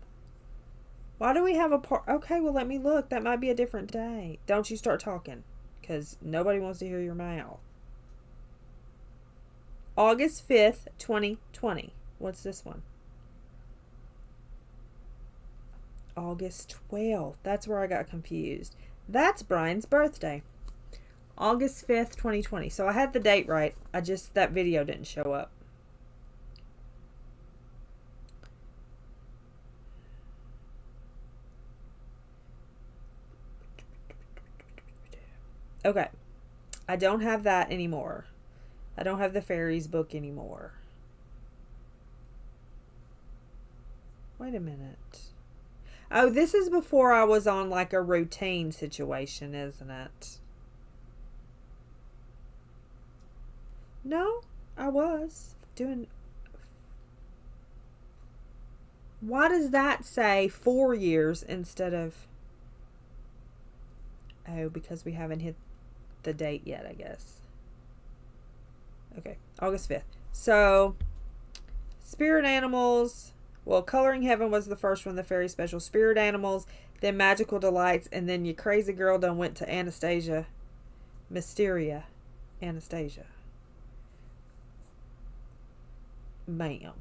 Why do we have a part? Okay, well, let me look. That might be a different day. Don't you start talking, because nobody wants to hear your mouth. August 5th, 2020. What's this one? August 12th. That's where I got confused. That's Brian's birthday. August 5th, 2020. So I had the date right. That video didn't show up. Okay. I don't have that anymore. I don't have the fairies book anymore. Wait a minute. Oh, this is before I was on like a routine situation, isn't it? No, I was doing... Why does that say 4 years instead of... Oh, because we haven't hit the date yet, I guess. Okay, August 5th. So, Spirit Animals... Well, Coloring Heaven was the first one, the Fairy Special. Spirit Animals, then Magical Delights, and then your crazy girl done went to Anastasia. Mysteria. Anastasia. Ma'am.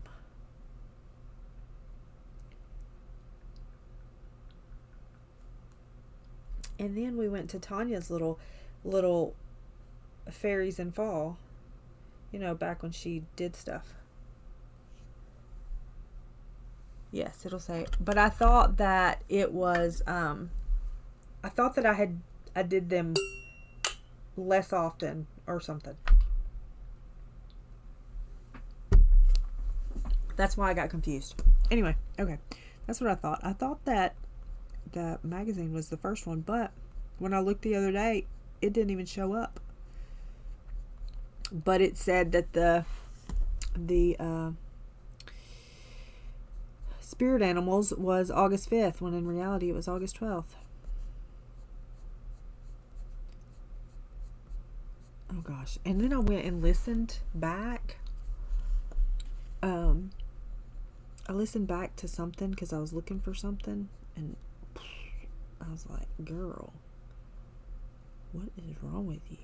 And then we went to Tanya's little fairies in fall. You know, back when she did stuff. Yes, it'll say. But I thought that it was, I thought that I did them less often or something. That's why I got confused. Anyway, okay. That's what I thought. I thought that the magazine was the first one, but when I looked the other day, it didn't even show up. But it said that the Spirit Animals was August 5th, when in reality it was August 12th. Oh gosh. And then I went and listened back. I listened back to something because I was looking for something, and I was like, girl, what is wrong with you?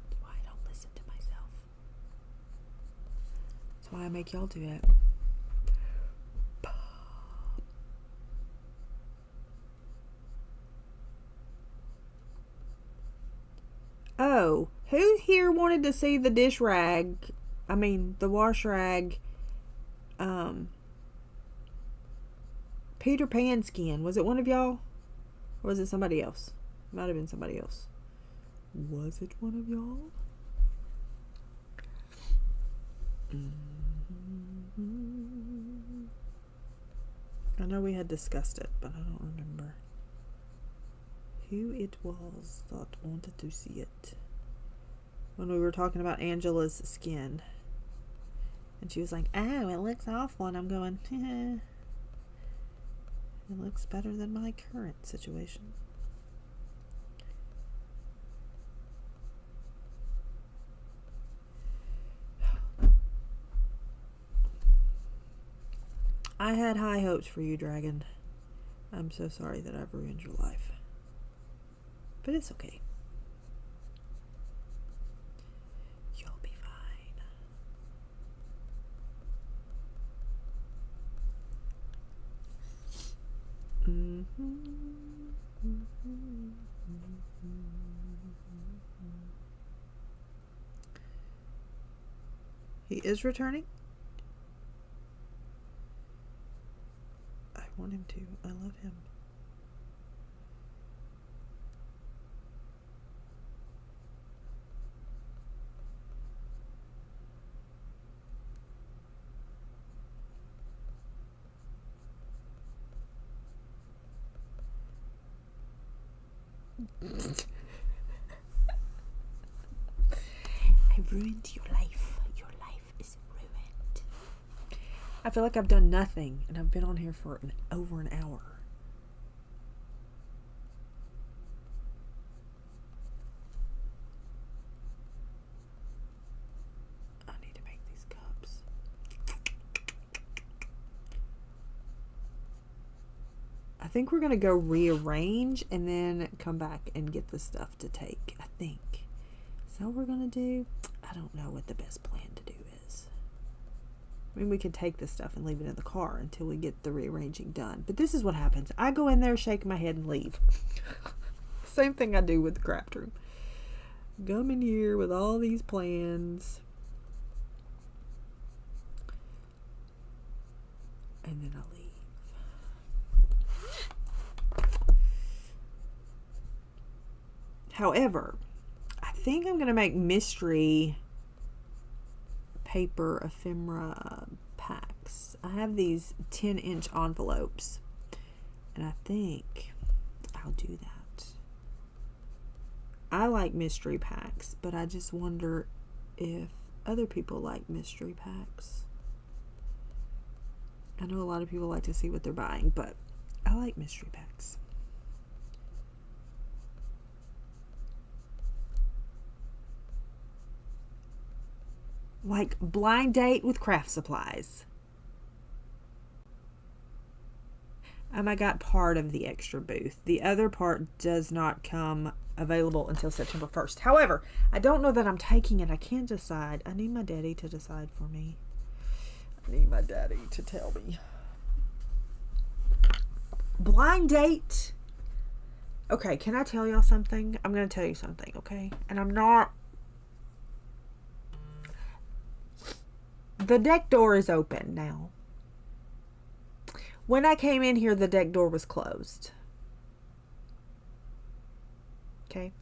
That's why I don't listen to myself. That's why I make y'all do it. Oh, who here wanted to see the dish rag? I mean, the wash rag. Peter Pan skin. Was it one of y'all? Or was it somebody else? Might have been somebody else. Was it one of y'all? I know we had discussed it, but I don't remember who it was that wanted to see it. When we were talking about Angela's skin. And she was like, oh, it looks awful. And I'm going, it looks better than my current situation. I had high hopes for you, Dragon. I'm so sorry that I've ruined your life. But it's okay. You'll be fine. He is returning? I want him to. I love him. I ruined your life. Your life is ruined. I feel like I've done nothing, and I've been on here for over an hour. I need to make these cups. I think we're going to go rearrange and then come back and get the stuff to take, I think. Is that what we're going to do? I don't know what the best plan to do is. I mean, we could take this stuff and leave it in the car until we get the rearranging done. But this is what happens. I go in there, shake my head, and leave. Same thing I do with the craft room. Come in here with all these plans. And then I leave. However, I think I'm going to make mystery paper ephemera packs. I have these 10-inch envelopes, and I think I'll do that. I like mystery packs, but I just wonder if other people like mystery packs. I know a lot of people like to see what they're buying, but I like mystery packs. Like blind date with craft supplies. I got part of the extra booth. The other part does not come available until September 1st. However, I don't know that I'm taking it. I can't decide. I need my daddy to decide for me. I need my daddy to tell me. Blind date. Okay, can I tell y'all something? I'm going to tell you something, okay? And I'm not... The deck door is open now. When I came in here, the deck door was closed. Okay.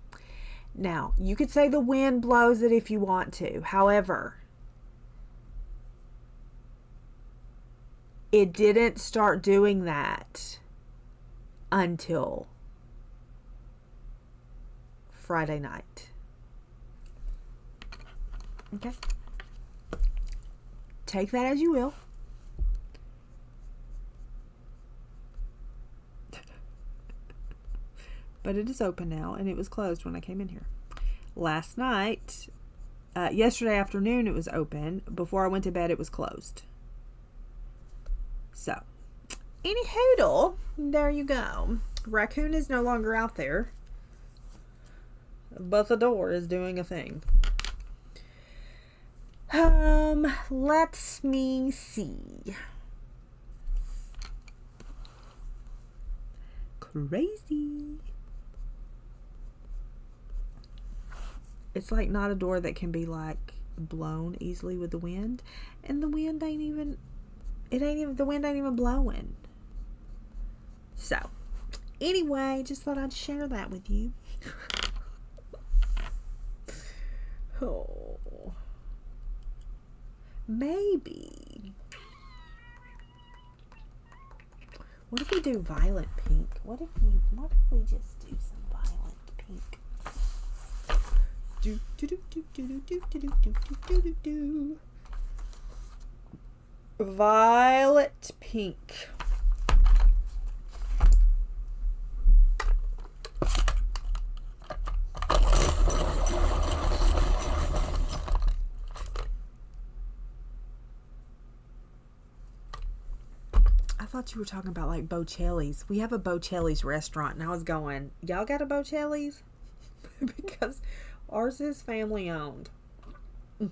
Now, you could say the wind blows it if you want to. However, it didn't start doing that until Friday night. Okay. Take that as you will. But it is open now, and it was closed when I came in here. Last night, yesterday afternoon, it was open. Before I went to bed, it was closed. So, any hoodle, there you go. Raccoon is no longer out there, but the door is doing a thing. Let me see. Crazy. It's like not a door that can be like blown easily with the wind, and the wind ain't even the wind ain't even blowing. So anyway, just thought I'd share that with you. Oh, maybe. What if we do violet pink? What if we just do some violet pink? Do do do do do do do do do do do do. Violet pink. I thought you were talking about like Bocelli's. We have a Bocelli's restaurant, and I was going, y'all got a Bocelli's? Because ours is family owned. I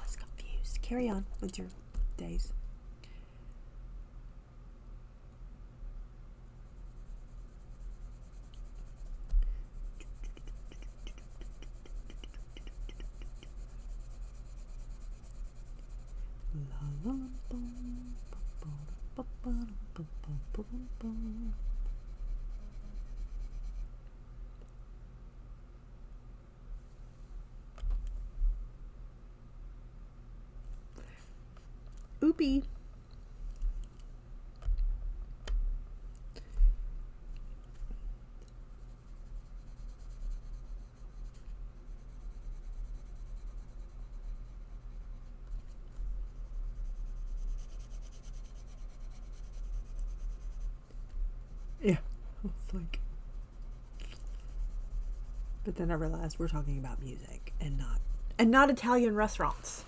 was confused. Carry on with your days. Oopie. Yeah, it's like, but then I realized we're talking about music and not Italian restaurants.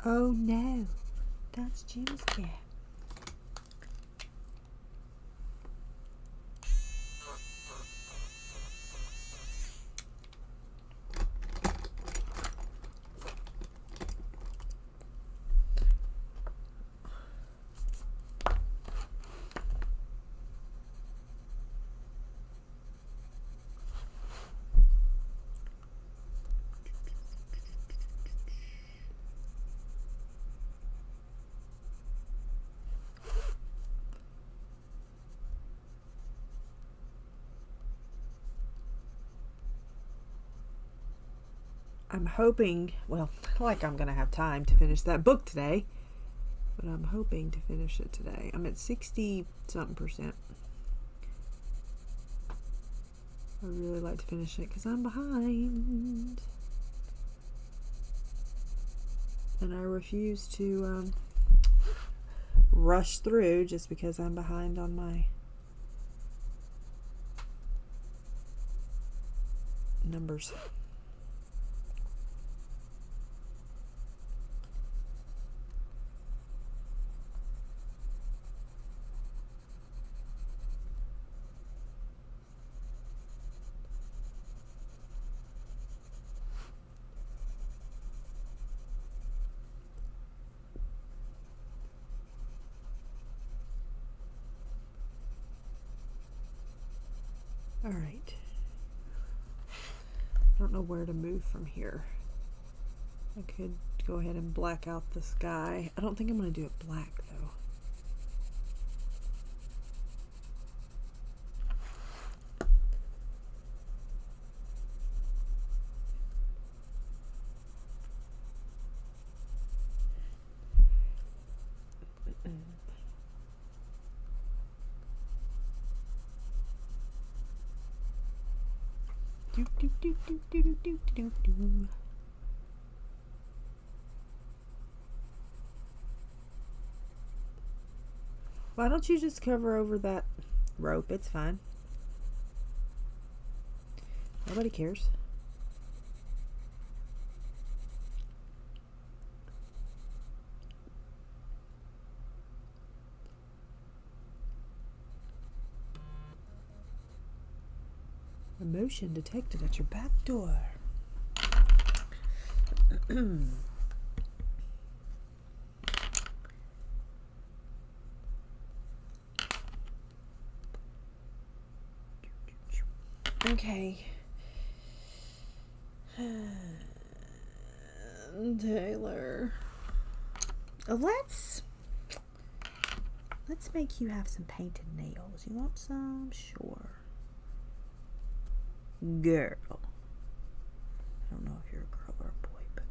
Oh no, that's Jim's cat. I'm hoping, well, like I'm going to have time to finish that book today, but I'm hoping to finish it today. I'm at 60-something%. I really like to finish it because I'm behind. And I refuse to rush through just because I'm behind on my numbers. All right. I don't know where to move from here. I could go ahead and black out the sky. I don't think I'm going to do it black though. Do, do, do, do, do, do, do, do, do. Why don't you just cover over that rope? It's fine. Nobody cares. Emotion detected at your back door. Okay. Taylor. Let's make you have some painted nails. You want some? Sure. Girl. I don't know if you're a girl or a boy, but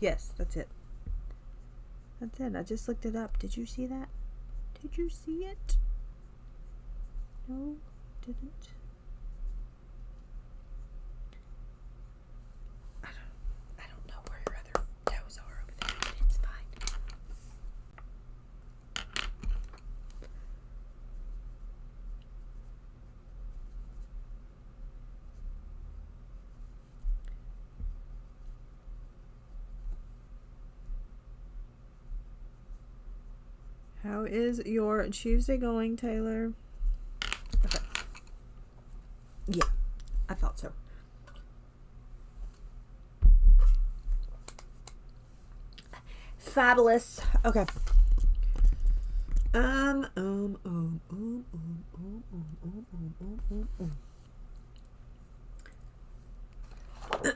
yes, that's it. That's it. I just looked it up. Did you see that? Did you see it? No, didn't. I don't know where your other toes are over there, but it's fine. How is your Tuesday going, Taylor? Okay. Yeah, I thought so. Fabulous. Okay.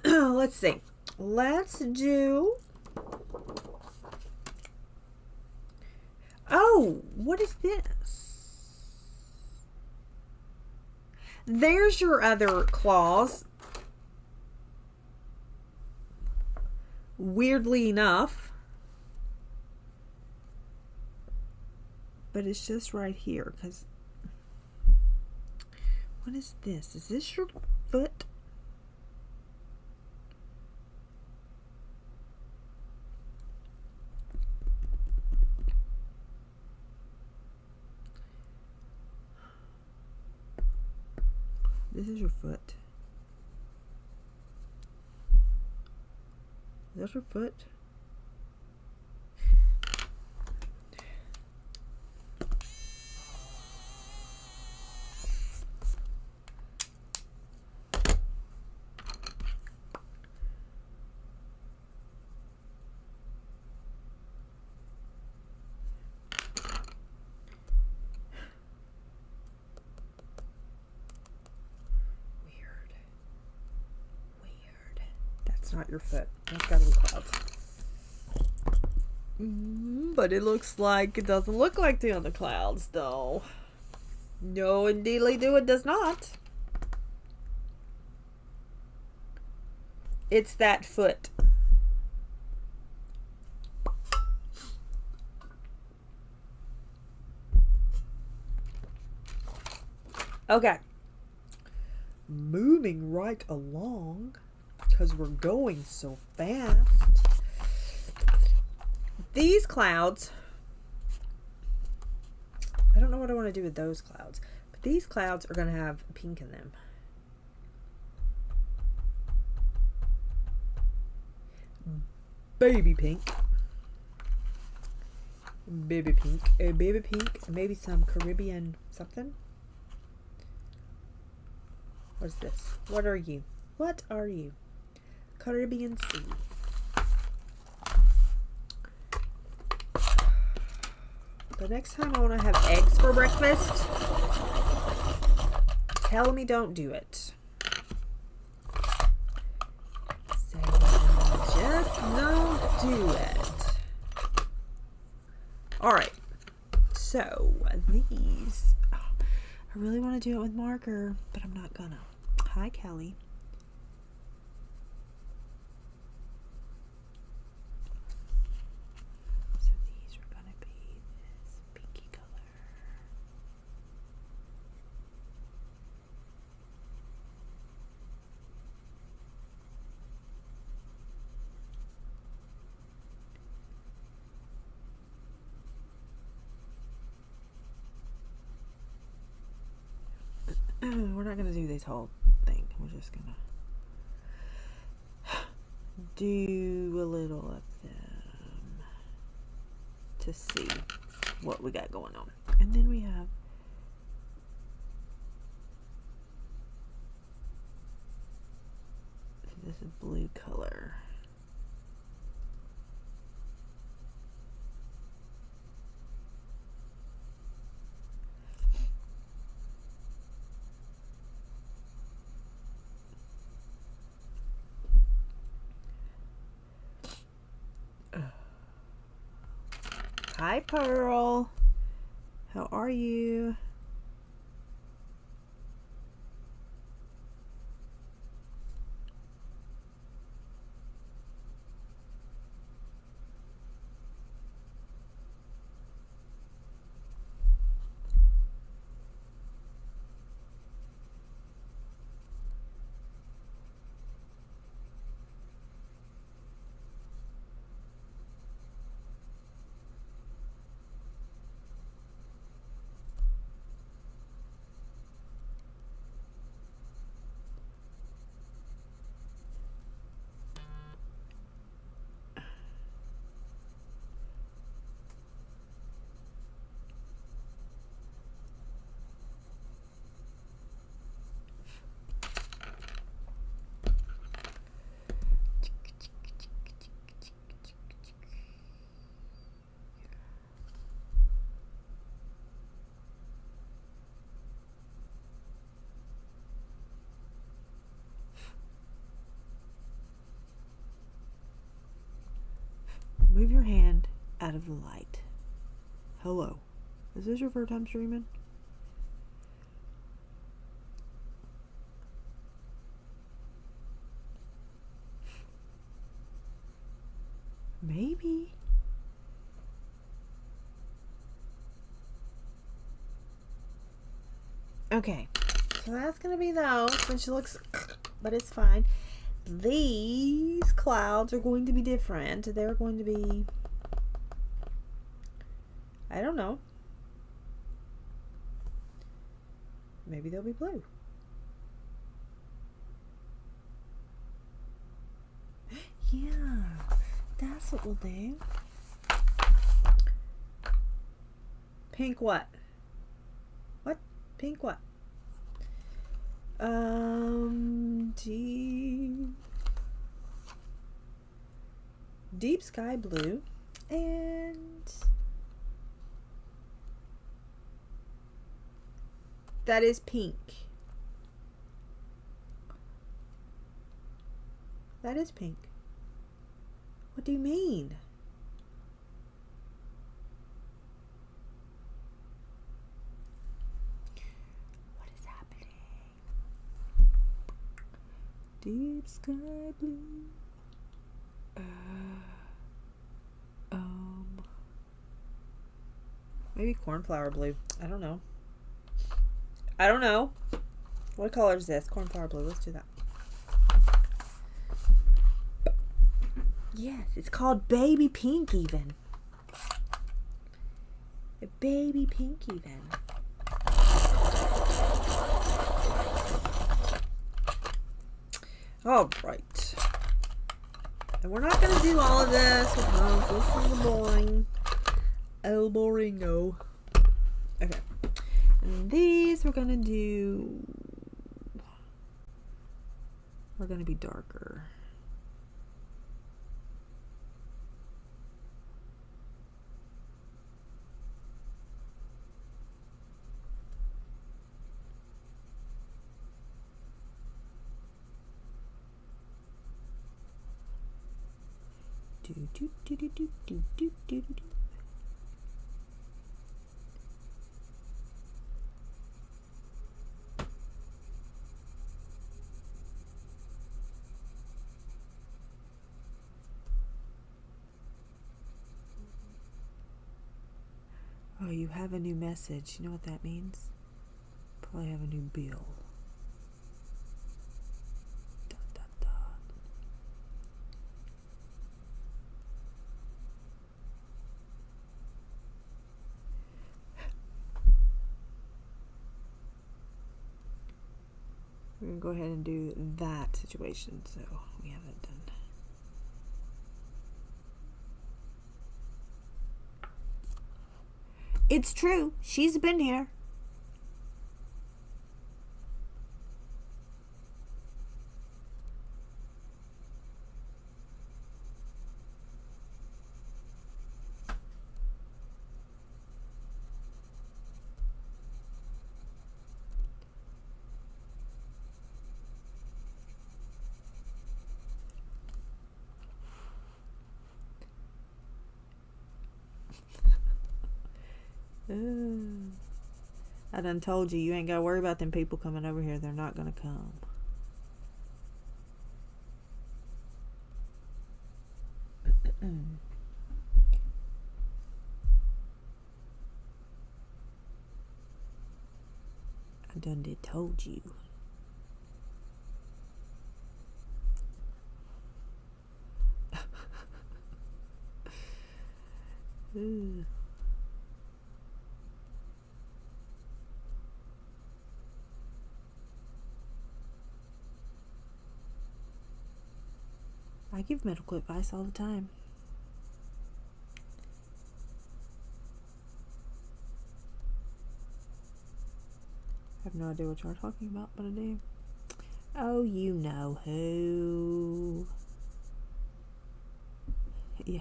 Let's see. Let's do. Oh, what is this? There's your other claws. Weirdly enough. But it's just right here, because what is this? Is this your foot? This is your foot. Is that your foot? Not your foot. That's gotta be clouds. But it looks like it doesn't look like the other clouds, though. No, indeedly do, it does not. It's that foot. Okay. Moving right along. Because we're going so fast. These clouds, I don't know what I want to do with those clouds, but these clouds are going to have pink in them. Baby pink. Baby pink. Baby pink. Maybe some Caribbean something. What's this? What are you? What are you? Caribbean Sea. The next time I want to have eggs for breakfast, tell me don't do it. So just don't do it. Alright. So these, I really want to do it with marker, but I'm not gonna. Hi, Kelly. We're not going to do this whole thing. We're just going to do a little of them to see what we got going on. And then we have this blue color. Hi, Pearl. How are you? Move your hand out of the light. Hello. Is this your first time streaming? Maybe. Okay. So that's going to be those. And she looks, but it's fine. These clouds are going to be different. They're going to be, I don't know. Maybe they'll be blue. Yeah, that's what we'll do. Pink what? What? Pink what? Deep sky blue and that is pink. That is pink. What do you mean? What is happening? Deep sky blue. Maybe cornflower blue. I don't know. I don't know. What color is this? Cornflower blue. Let's do that. Yes, it's called baby pink even. A baby pink even. All right. And we're not going to do all of this because this is boring. El Boringo. Okay. And these we're going to do. We're going to be darker. Do, do, do, do, do, do, do, do, do. Oh, you have a new message. You know what that means? Probably have a new bill. Dun, dun, dun. gonna go ahead and do that situation. So we have it done. It's true. She's been here. I done told you, you ain't gotta worry about them people coming over here. They're not gonna come. I done did told you. I give medical advice all the time. I have no idea what you're talking about, but I do. Oh, you know who. Yeah.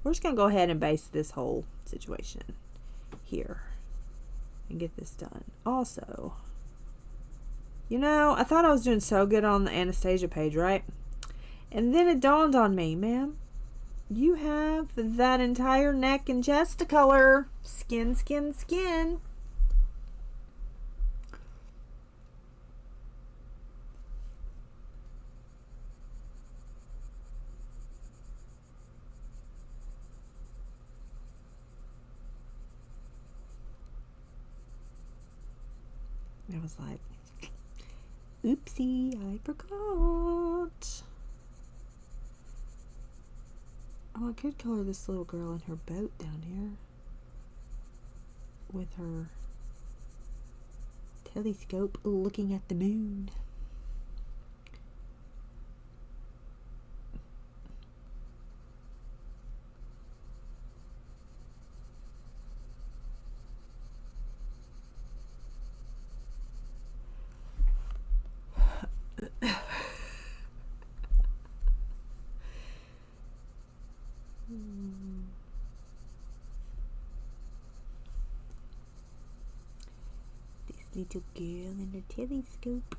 We're just gonna go ahead and base this whole situation here and get this done. Also, you know, I thought I was doing so good on the Anastasia page, right? And then it dawned on me, ma'am, you have that entire neck and chest to color. Skin, skin, skin. I was like, oopsie, I forgot. Oh, I could color this little girl in her boat down here with her telescope looking at the moon. Little girl and her telescope.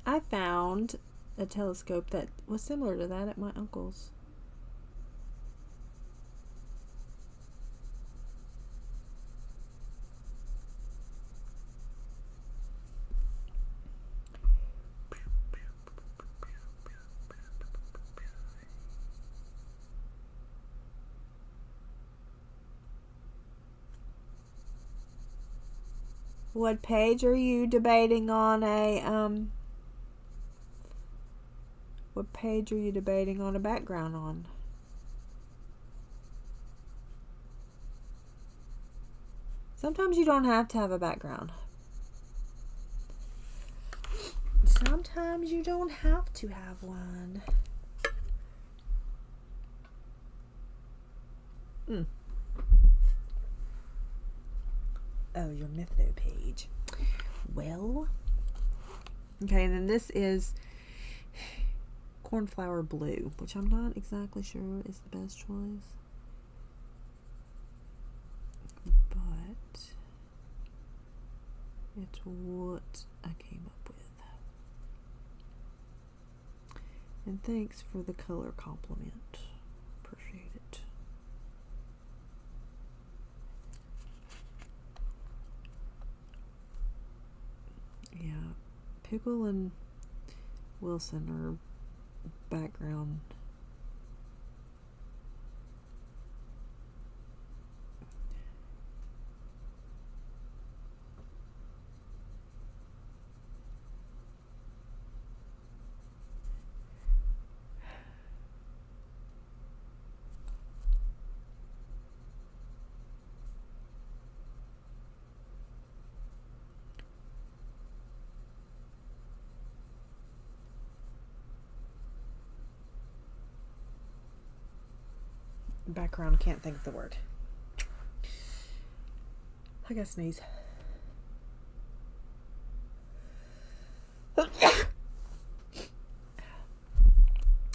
I found a telescope that was similar to that at my uncle's. What page are you debating on what page are you debating on a background on? Sometimes you don't have to have a background. Sometimes you don't have to have one. Oh, your Mytho page. Well, okay, and then this is Cornflower Blue, which I'm not exactly sure is the best choice, but it's what I came up with. And thanks for the color compliment. Appreciate it. Yeah, Pickle and Wilson are background. background, can't think of the word. I gotta sneeze.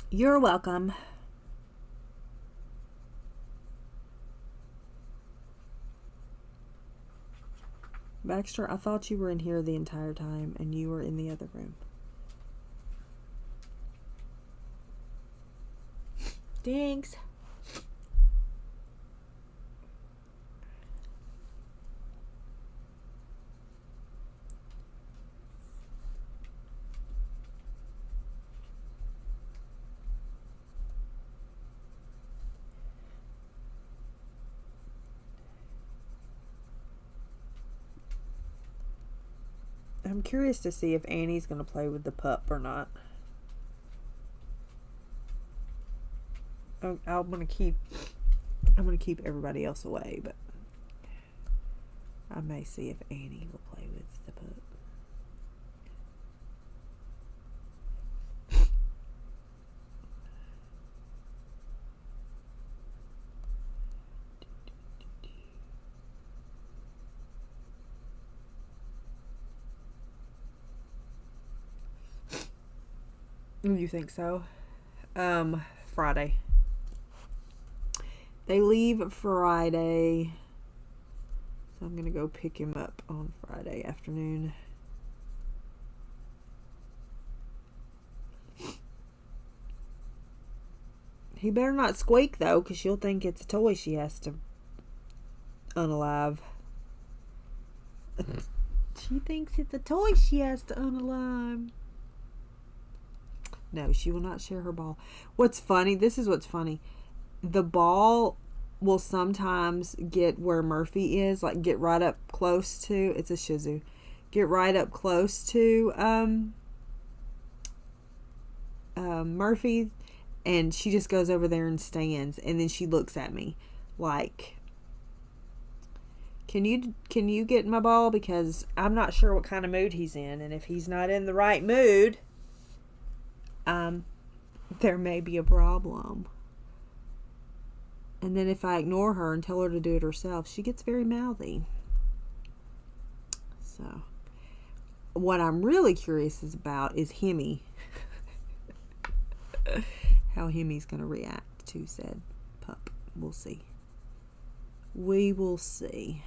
You're welcome. Baxter, I thought you were in here the entire time and you were in the other room. Thanks. I'm curious to see if Annie's going to play with the pup or not. I'm going to keep everybody else away, but I may see if Annie will play with the pup. You think so? Friday. They leave Friday, so I'm gonna go pick him up on Friday afternoon. He better not squeak though, because she'll think it's a toy she has to unalive. She thinks it's a toy she has to unalive. No, she will not share her ball. What's funny, this is what's funny. The ball will sometimes get where Murphy is, like get right up close to, it's a Shih Tzu, get right up close to Murphy, and she just goes over there and stands, and then she looks at me like, can you get my ball, because I'm not sure what kind of mood he's in, and if he's not in the right mood, there may be a problem. And then if I ignore her and tell her to do it herself, she gets very mouthy. So what I'm really curious about is Hemi. How Hemi's going to react to said pup. We'll see. We will see.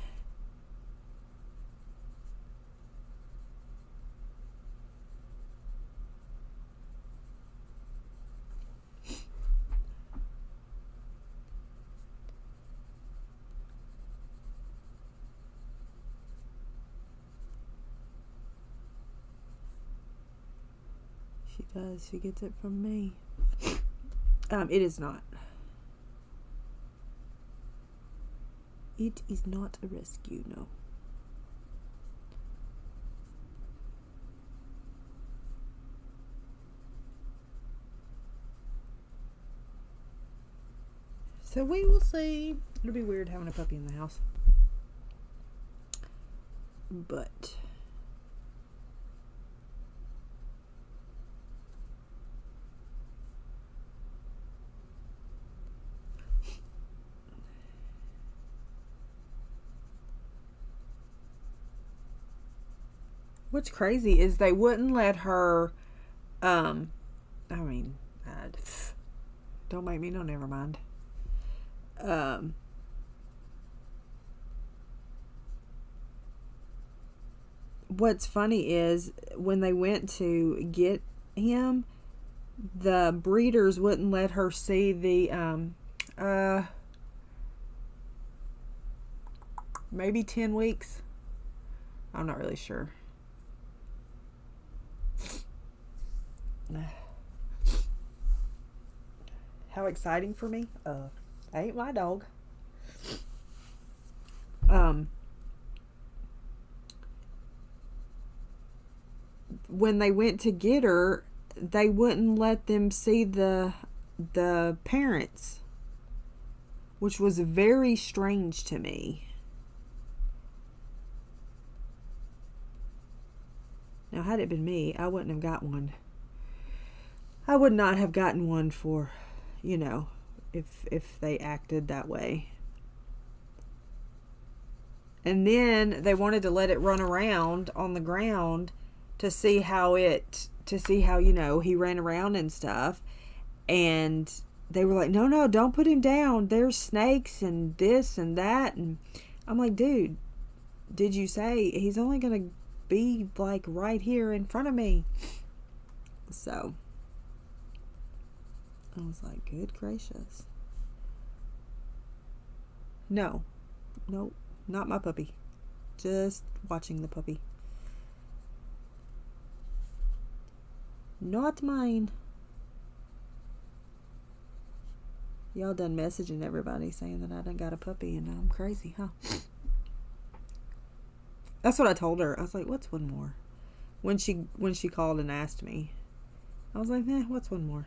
She does. She gets it from me. It is not. It is not a rescue, no. So we will see. It'll be weird having a puppy in the house. But what's crazy is they wouldn't let her, don't make me know, never mind. What's funny is when they went to get him, the breeders wouldn't let her see the, maybe 10 weeks. I'm not really sure. How exciting for me. Ain't my dog. When they went to get her, they wouldn't let them see the parents, which was very strange to me. Now, had it been me, I wouldn't have got one. I would not have gotten one for, if they acted that way. And then they wanted to let it run around on the ground to see how you know, he ran around and stuff. And they were like, no, don't put him down. There's snakes and this and that. And I'm like, dude, did you say he's only going to be like right here in front of me? So I was like, good gracious. No, not my puppy. Just watching the puppy. Not mine. Y'all done messaging everybody saying that I done got a puppy and I'm crazy, huh? That's what I told her. I was like, what's one more? When she called and asked me, I was like, what's one more?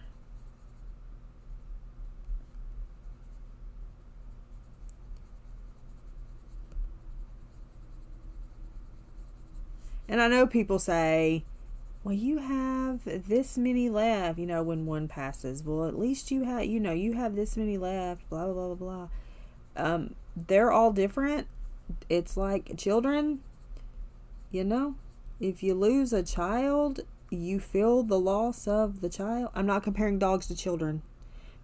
And I know people say, well, you have this many left, you know, when one passes. Well, at least you have, you know, you have this many left, blah, blah, blah, blah. They're all different. It's like children, you know, if you lose a child, you feel the loss of the child. I'm not comparing dogs to children.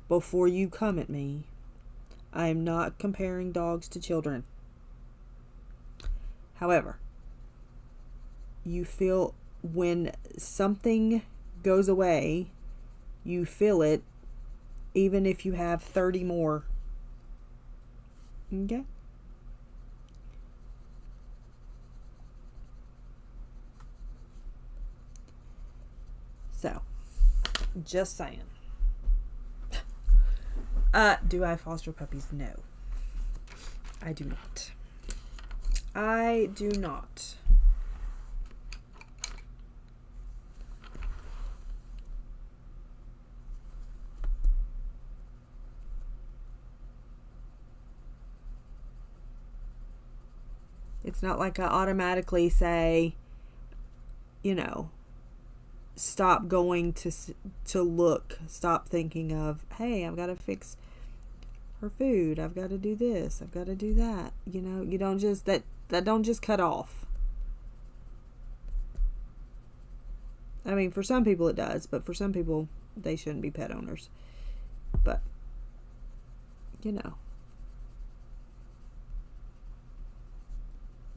Before you come at me, I am not comparing dogs to children. However, you feel when something goes away, you feel it even if you have 30 more. Okay? So, just saying. Do I foster puppies? No. I do not. I do not. It's not like I automatically say, you know, stop going to look, stop thinking of, hey, I've got to fix her food, I've got to do this, I've got to do that. You know, you don't just, that don't just cut off. I mean, for some people it does, but for some people, they shouldn't be pet owners. But, you know.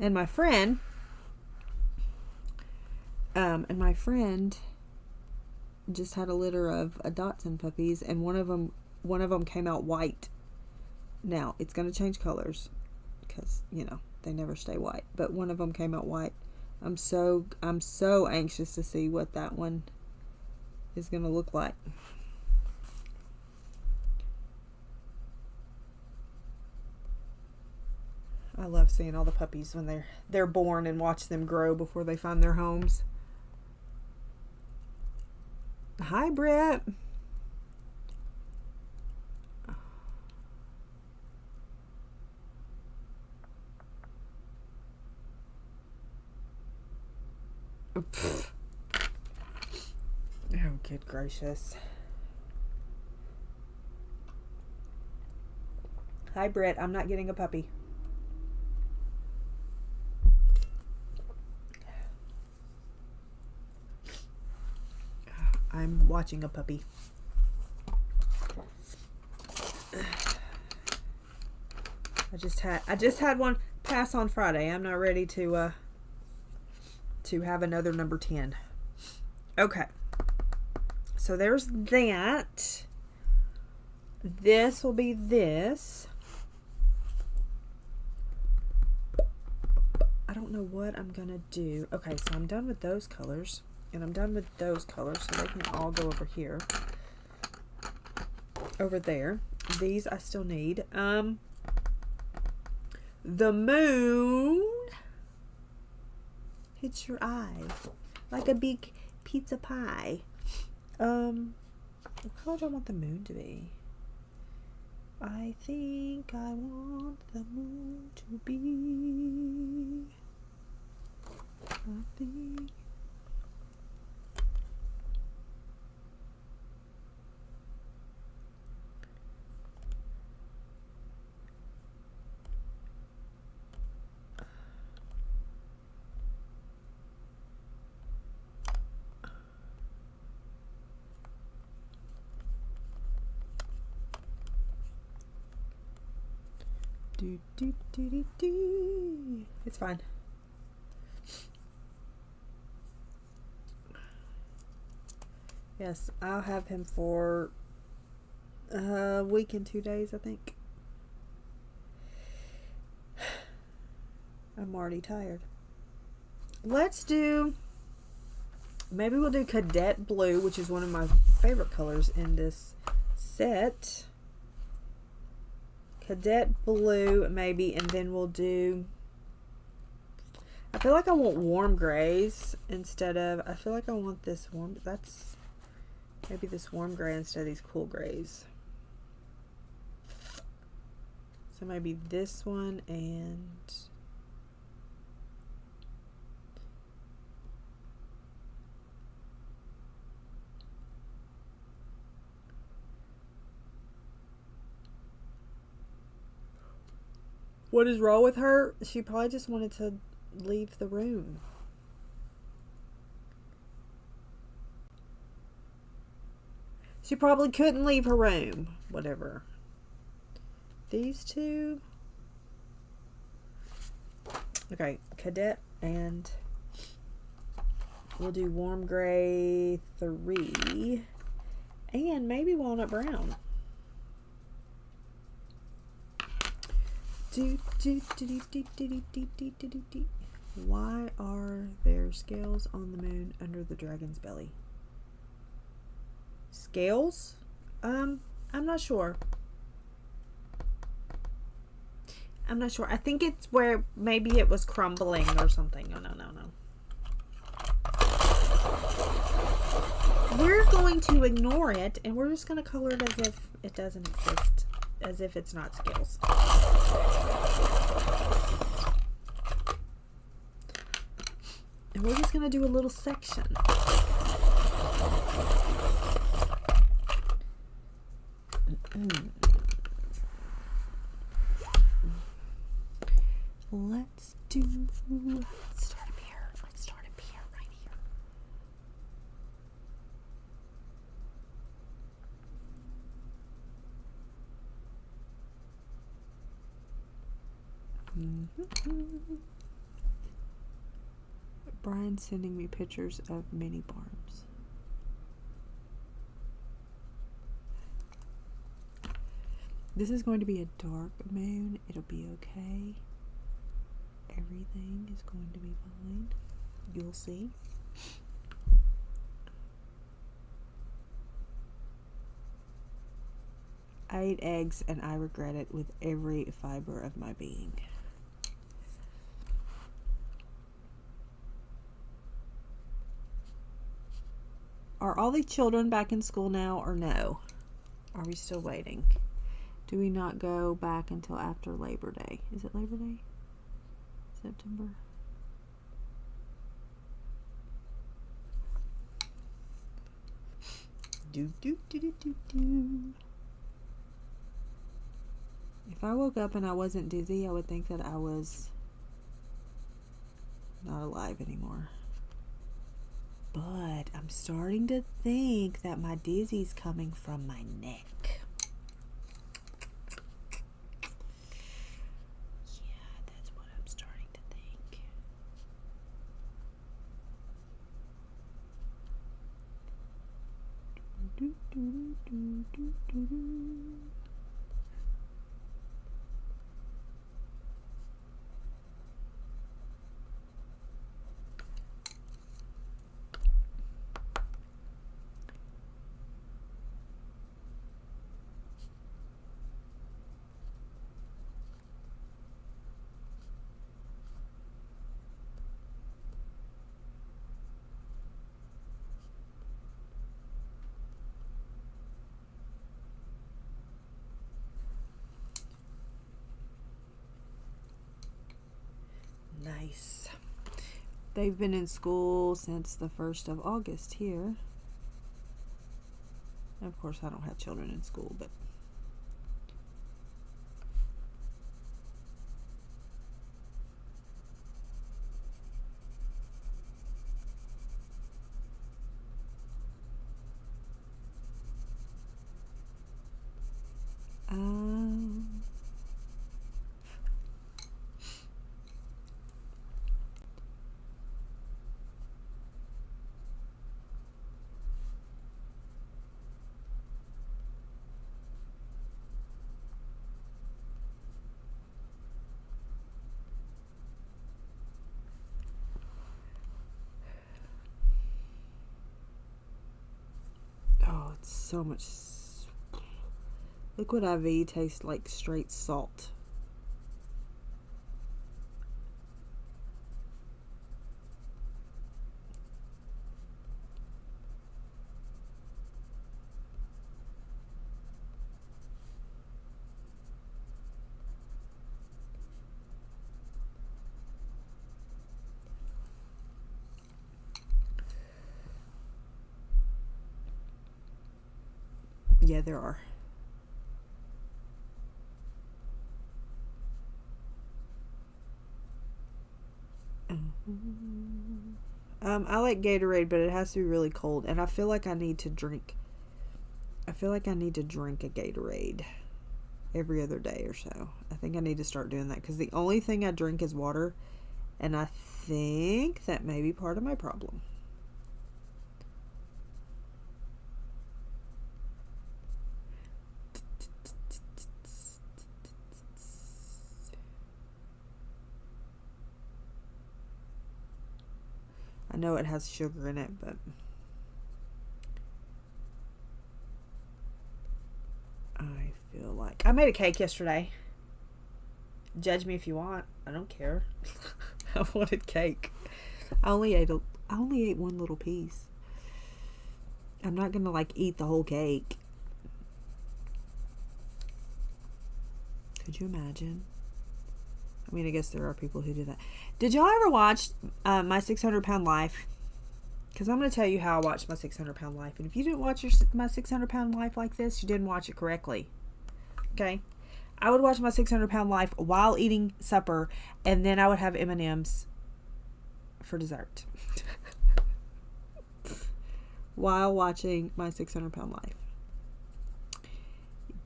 And my friend just had a litter of Dachshund puppies, and one of them came out white. Now it's going to change colors because, you know, they never stay white. But one of them came out white. I'm so anxious to see what that one is going to look like. I love seeing all the puppies when they're born and watch them grow before they find their homes. Hi, Brett. Oh, good gracious. Hi, Brett. I'm not getting a puppy. I'm watching a puppy. I just had one pass on Friday. I'm not ready to have another number 10. Okay. So there's that. This will be this. I don't know what I'm gonna do. Okay, so I'm done with those colors. And I'm done with those colors, so they can all go over here. Over there. These I still need. The moon hits your eye like a big pizza pie. What color do I want the moon to be? I think I want the moon to be. I think. It's fine. Yes, I'll have him for a week and 2 days, I think. I'm already tired. Let's do, maybe we'll do Cadet Blue, which is one of my favorite colors in this set. Cadet Blue, maybe, and then we'll do, I feel like I want warm grays instead of, I feel like I want this warm, that's, maybe this warm gray instead of these cool grays. So maybe this one and what is wrong with her? She probably just wanted to leave the room. She probably couldn't leave her room. Whatever. These two. Okay, Cadet, and we'll do Warm Gray 3. And maybe Walnut Brown. Why are there scales on the moon under the dragon's belly? Scales? I'm not sure. I'm not sure. I think it's where maybe it was crumbling or something. No. We're going to ignore it and we're just going to color it as if it doesn't exist. As if it's not scales. And we're just going to do a little section. Let's start up here. Let's start up here, right here. Brian's sending me pictures of mini barns. This is going to be a dark moon. It'll be okay. Everything is going to be fine. You'll see. I ate eggs and I regret it with every fiber of my being. Are all the children back in school now or no? Are we still waiting? Do we not go back until after Labor Day? Is it Labor Day? September? If I woke up and I wasn't dizzy, I would think that I was not alive anymore. But I'm starting to think that my dizzy's coming from my neck. Yeah, that's what I'm starting to think. Nice. They've been in school since the 1st of August here. Of course, I don't have children in school, but so much. Liquid IV tastes like straight salt. Yeah, there are. I like Gatorade, but it has to be really cold, and I feel like I need to drink. I feel like I need to drink a Gatorade every other day or so. I think I need to start doing that because the only thing I drink is water, and I think that may be part of my problem. I know it has sugar in it, but I feel like I made a cake yesterday. Judge me if you want. I don't care. I wanted cake. I only ate one little piece. I'm not gonna like eat the whole cake. Could you imagine? I mean, I guess there are people who do that. Did y'all ever watch My 600 Pound Life? Because I'm going to tell you how I watched My 600 Pound Life. And if you didn't watch My 600 Pound Life like this, you didn't watch it correctly. Okay? I would watch My 600 Pound Life while eating supper. And then I would have M&Ms for dessert. While watching My 600 Pound Life.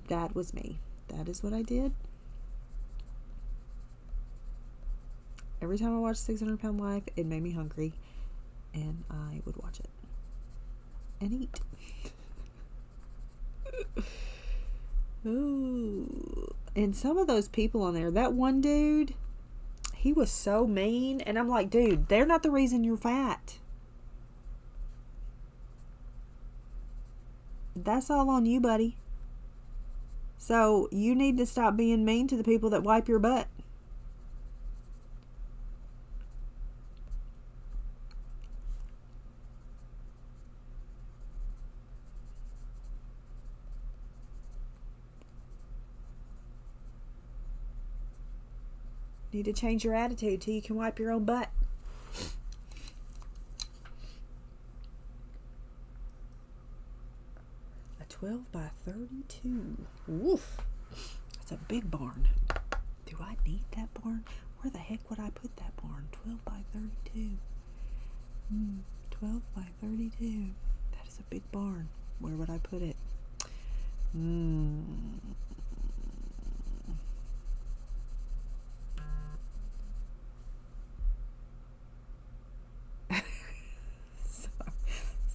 That was me. That is what I did. Every time I watched 600 Pound Life, it made me hungry, and I would watch it and eat. Ooh. And some of those people on there, that one dude, he was so mean, and I'm like, dude, they're not the reason you're fat. That's all on you, buddy. So you need to stop being mean to the people that wipe your butt. Need to change your attitude till you can wipe your own butt. A 12 by 32. Woof. That's a big barn. Do I need that barn? Where the heck would I put that barn? 12 by 32. 12 by 32. That is a big barn. Where would I put it?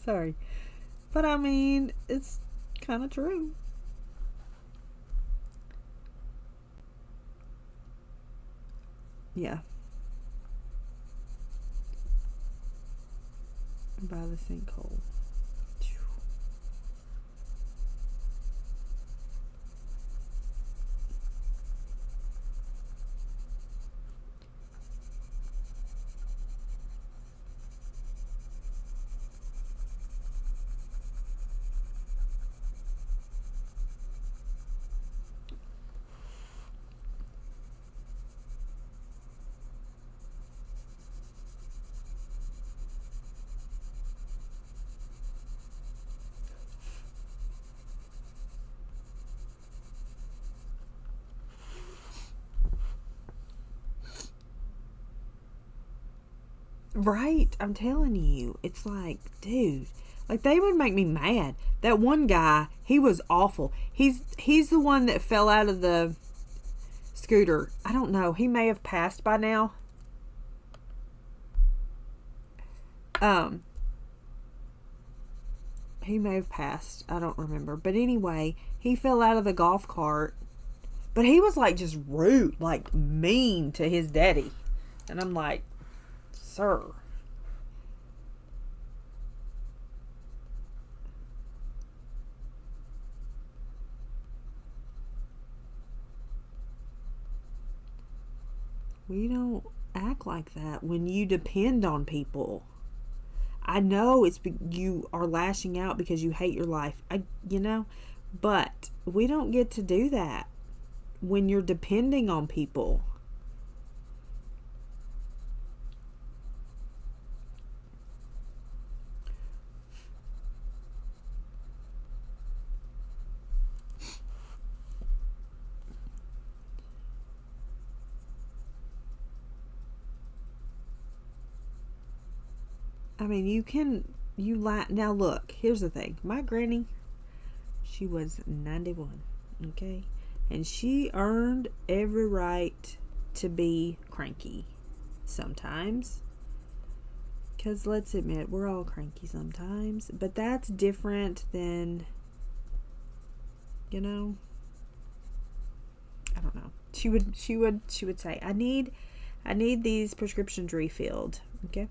Sorry. But I mean, it's kind of true. Yeah. By the sinkhole. Right, I'm telling you. It's like, dude, like they would make me mad. That one guy, he was awful. He's the one that fell out of the scooter. I don't know. He may have passed by now. He may have passed. I don't remember. But anyway, he fell out of the golf cart. But he was like just rude, like mean to his daddy. And I'm like, sir. We don't act like that when you depend on people. I know you are lashing out because you hate your life. But we don't get to do that when you're depending on people. I mean, now look, here's the thing. My granny, she was 91, okay? And she earned every right to be cranky sometimes. Because let's admit, we're all cranky sometimes. But that's different than, I don't know. She would say, I need these prescriptions refilled, okay?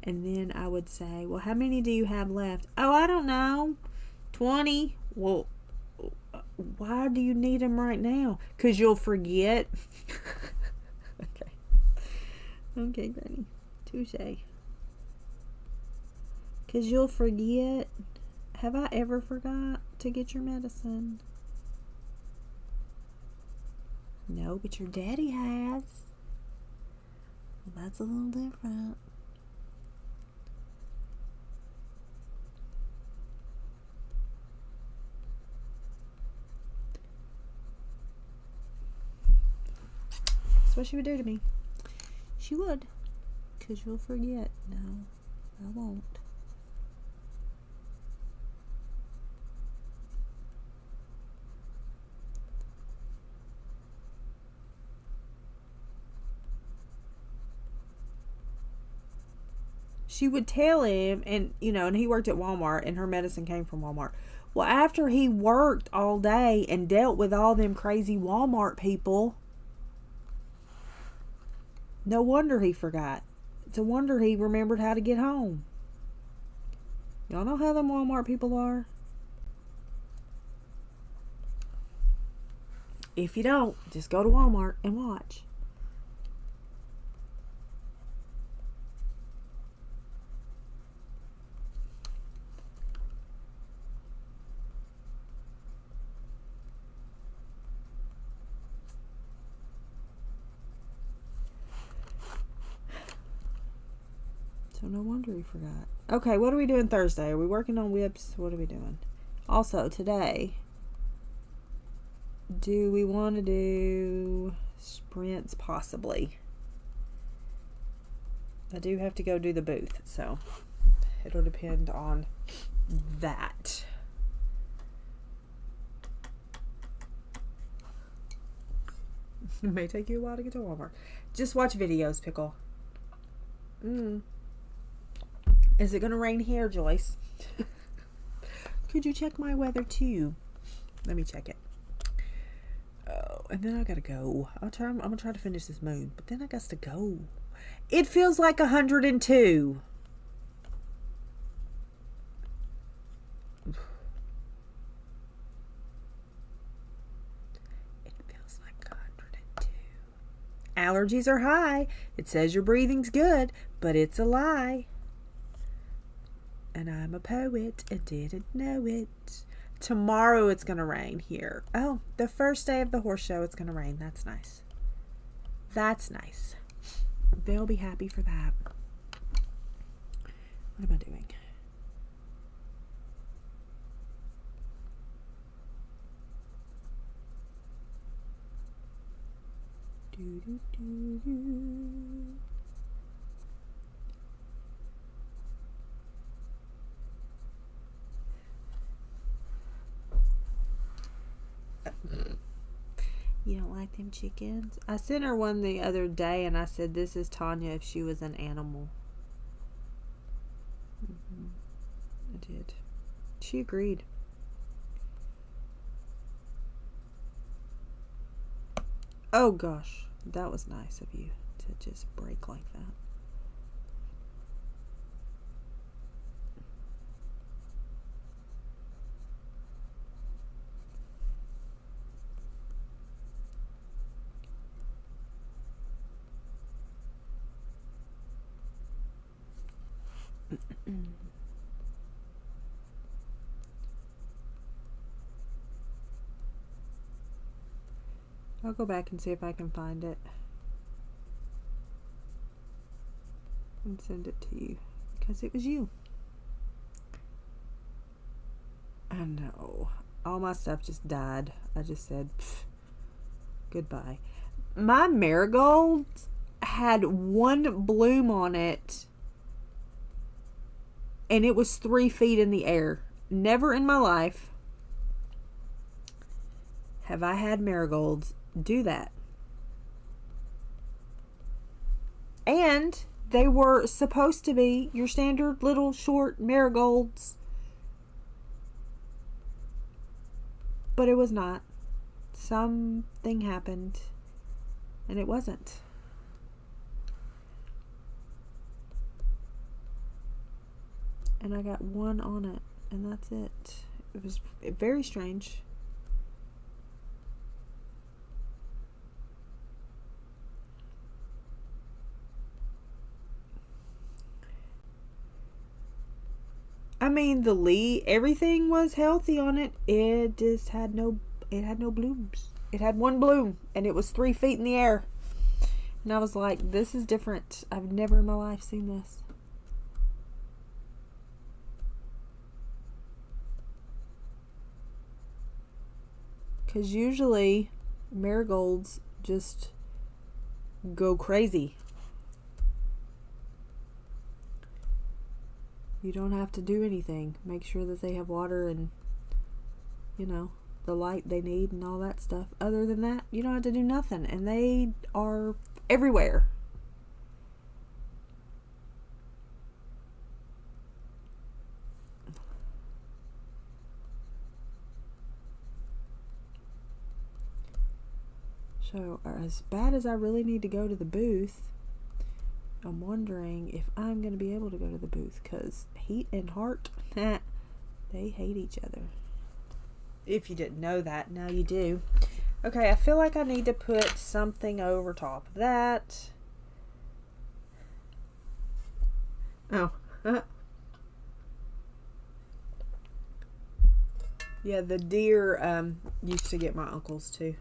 And then I would say, well, how many do you have left? Oh, I don't know. 20. Well, why do you need them right now? Because you'll forget. Okay. Okay, Granny. Touche. Because you'll forget. Have I ever forgot to get your medicine? No, but your daddy has. Well, that's a little different. That's what she would do to me. She would. Because you'll forget. No, I won't. She would tell him, and and he worked at Walmart, and her medicine came from Walmart. Well, after he worked all day and dealt with all them crazy Walmart people, no wonder he forgot. It's a wonder he remembered how to get home. Y'all know how them Walmart people are? If you don't, just go to Walmart and watch. So no wonder he forgot. Okay, what are we doing Thursday? Are we working on whips? What are we doing? Also, today, do we want to do sprints? Possibly. I do have to go do the booth, so it'll depend on that. It may take you a while to get to Walmart. Just watch videos, Pickle. Is it going to rain here, Joyce? Could you check my weather too? Let me check it. Oh, and then I gotta go. I'm gonna try to finish this moon, but then I got to go. It feels like 102. It feels like 102. Allergies are high. It says your breathing's good, but it's a lie. And I'm a poet and didn't know it. Tomorrow it's going to rain here. Oh, the first day of the horse show it's going to rain. That's nice. That's nice. They'll be happy for that. What am I doing? Do, do, do, do. You don't like them chickens? I sent her one the other day and I said, this is Tanya if she was an animal. I did. She agreed. Oh gosh, that was nice of you to just break like that. I'll go back and see if I can find it and send it to you because it was you. I know. All my stuff just died. I just said, goodbye. My marigolds had one bloom on it and it was 3 feet in the air. Never in my life have I had marigolds do that. And they were supposed to be your standard little short marigolds. But it was not. Something happened and it wasn't. And I got one on it and that's it. It was very strange. I mean, the leaf, everything was healthy on it. It just had no blooms. It had one bloom and it was 3 feet in the air. And I was like, this is different. I've never in my life seen this. Because usually marigolds just go crazy. You don't have to do anything. Make sure that they have water and, you know, the light they need and all that stuff. Other than that, you don't have to do nothing. And they are everywhere. So, as bad as I really need to go to the booth, I'm wondering if I'm going to be able to go to the booth because heat and heart, they hate each other. If you didn't know that, now you do. Okay, I feel like I need to put something over top of that. Oh. Yeah, the deer used to get my uncles too.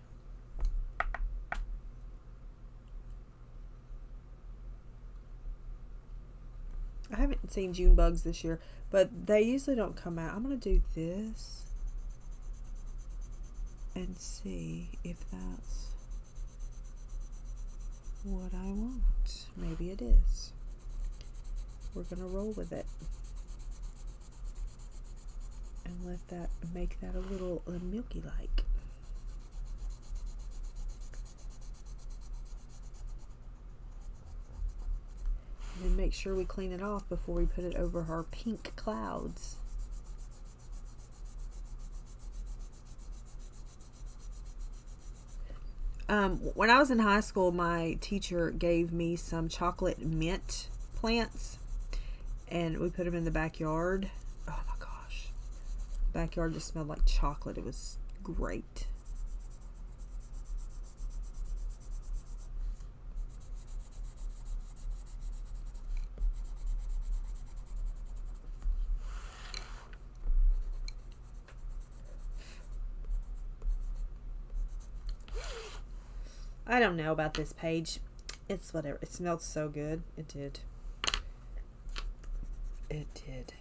I haven't seen June bugs this year, but they usually don't come out. I'm going to do this and see if that's what I want. Maybe it is. We're going to roll with it and let that make that a little milky like. And then make sure we clean it off before we put it over our pink clouds. When I was in high school, my teacher gave me some chocolate mint plants and we put them in the backyard. Oh my gosh. Backyard just smelled like chocolate. It was great. I don't know about this page. It's whatever. It smelled so good. It did. It did.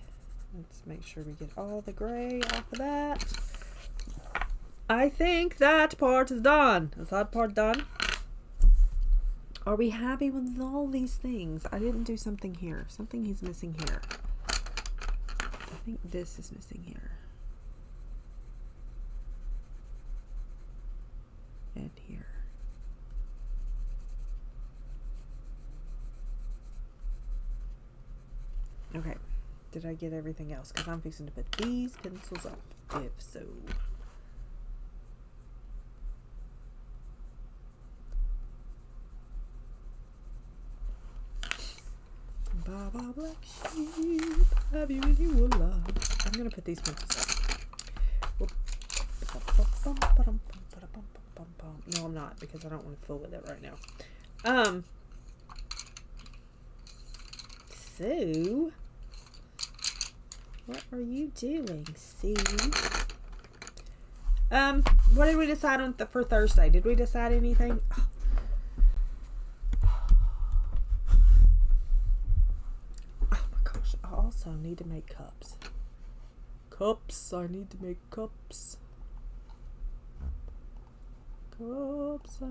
Let's make sure we get all the gray off of that. I think that part is done. Is that part done? Are we happy with all these things? I didn't do something here. Something is missing here. I think this is missing here. And here. Okay, did I get everything else? Because I'm fixing to put these pencils up, if so. Baba black sheep, have you any wool? I'm going to put these pencils up. No, I'm not, because I don't want to fool with it right now. So What are you doing, C? What did we decide on for Thursday? Did we decide anything? Oh my gosh, I also need to make cups. I need to make cups. I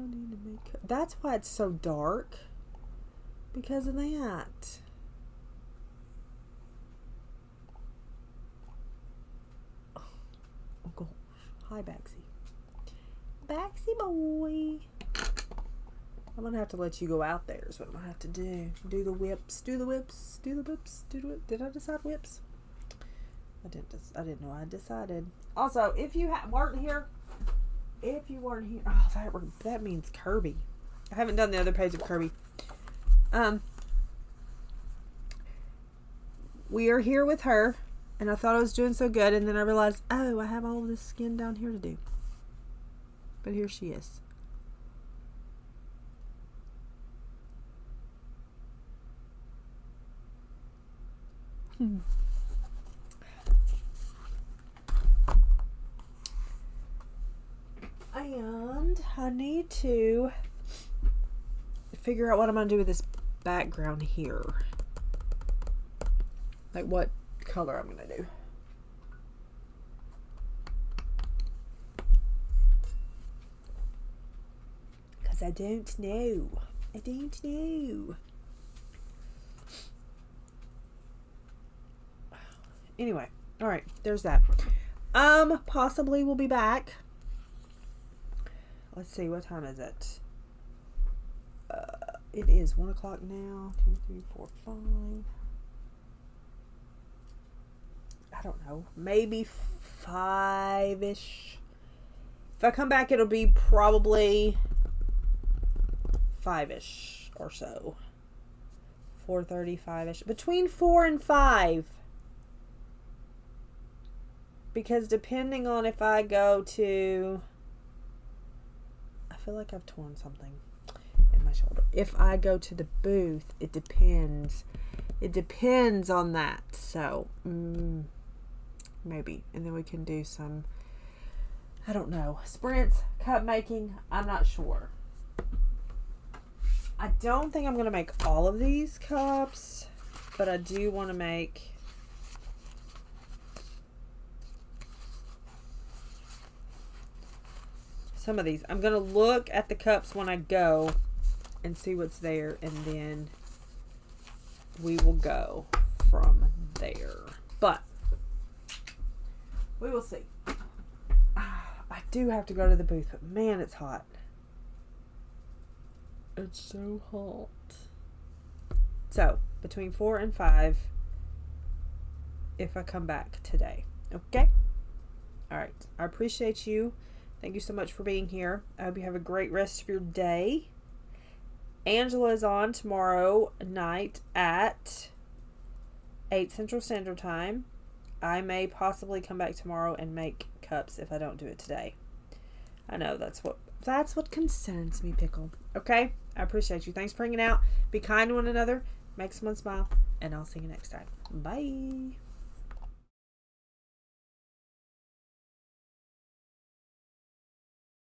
need to make cups. That's why it's so dark. Because of that. Oh gosh. Hi, Baxie. Baxie boy. I'm gonna have to let you go out there is what I'm gonna have to do. Do the whips. Do the whips. Do the whips. Do the whips. Did I decide whips? I didn't know I decided. Also, if you weren't here, oh, that means Kirby. I haven't done the other page of Kirby. We are here with her, and I thought I was doing so good, and then I realized, oh, I have all of this skin down here to do. But here she is. And I need to figure out what I'm going to do with this background here. Like what color I'm going to do. Because I don't know. I don't know. Anyway, all right, there's that. Possibly we'll be back. Let's see, what time is it? It is 1 o'clock now. 2, 3, 4, 5. I don't know. Maybe 5-ish. If I come back, it'll be probably 5-ish or so. 4:30, 5-ish. Between 4 and 5. Because depending on if I go to... I feel like I've torn something in my shoulder. If I go to the booth, it depends. It depends on that. So, maybe. And then we can do some, I don't know, sprints, cup making. I'm not sure. I don't think I'm going to make all of these cups, but I do want to make... some of these. I'm going to look at the cups when I go and see what's there, and then we will go from there. But we will see. I do have to go to the booth, but man, it's hot. It's so hot. So, between 4 and 5 if I come back today. Okay? Alright. I appreciate you. Thank you so much for being here. I hope you have a great rest of your day. Angela is on tomorrow night at 8 Central Standard Time. I may possibly come back tomorrow and make cups if I don't do it today. I know that's what concerns me, Pickle. Okay? I appreciate you. Thanks for hanging out. Be kind to one another. Make someone smile. And I'll see you next time. Bye.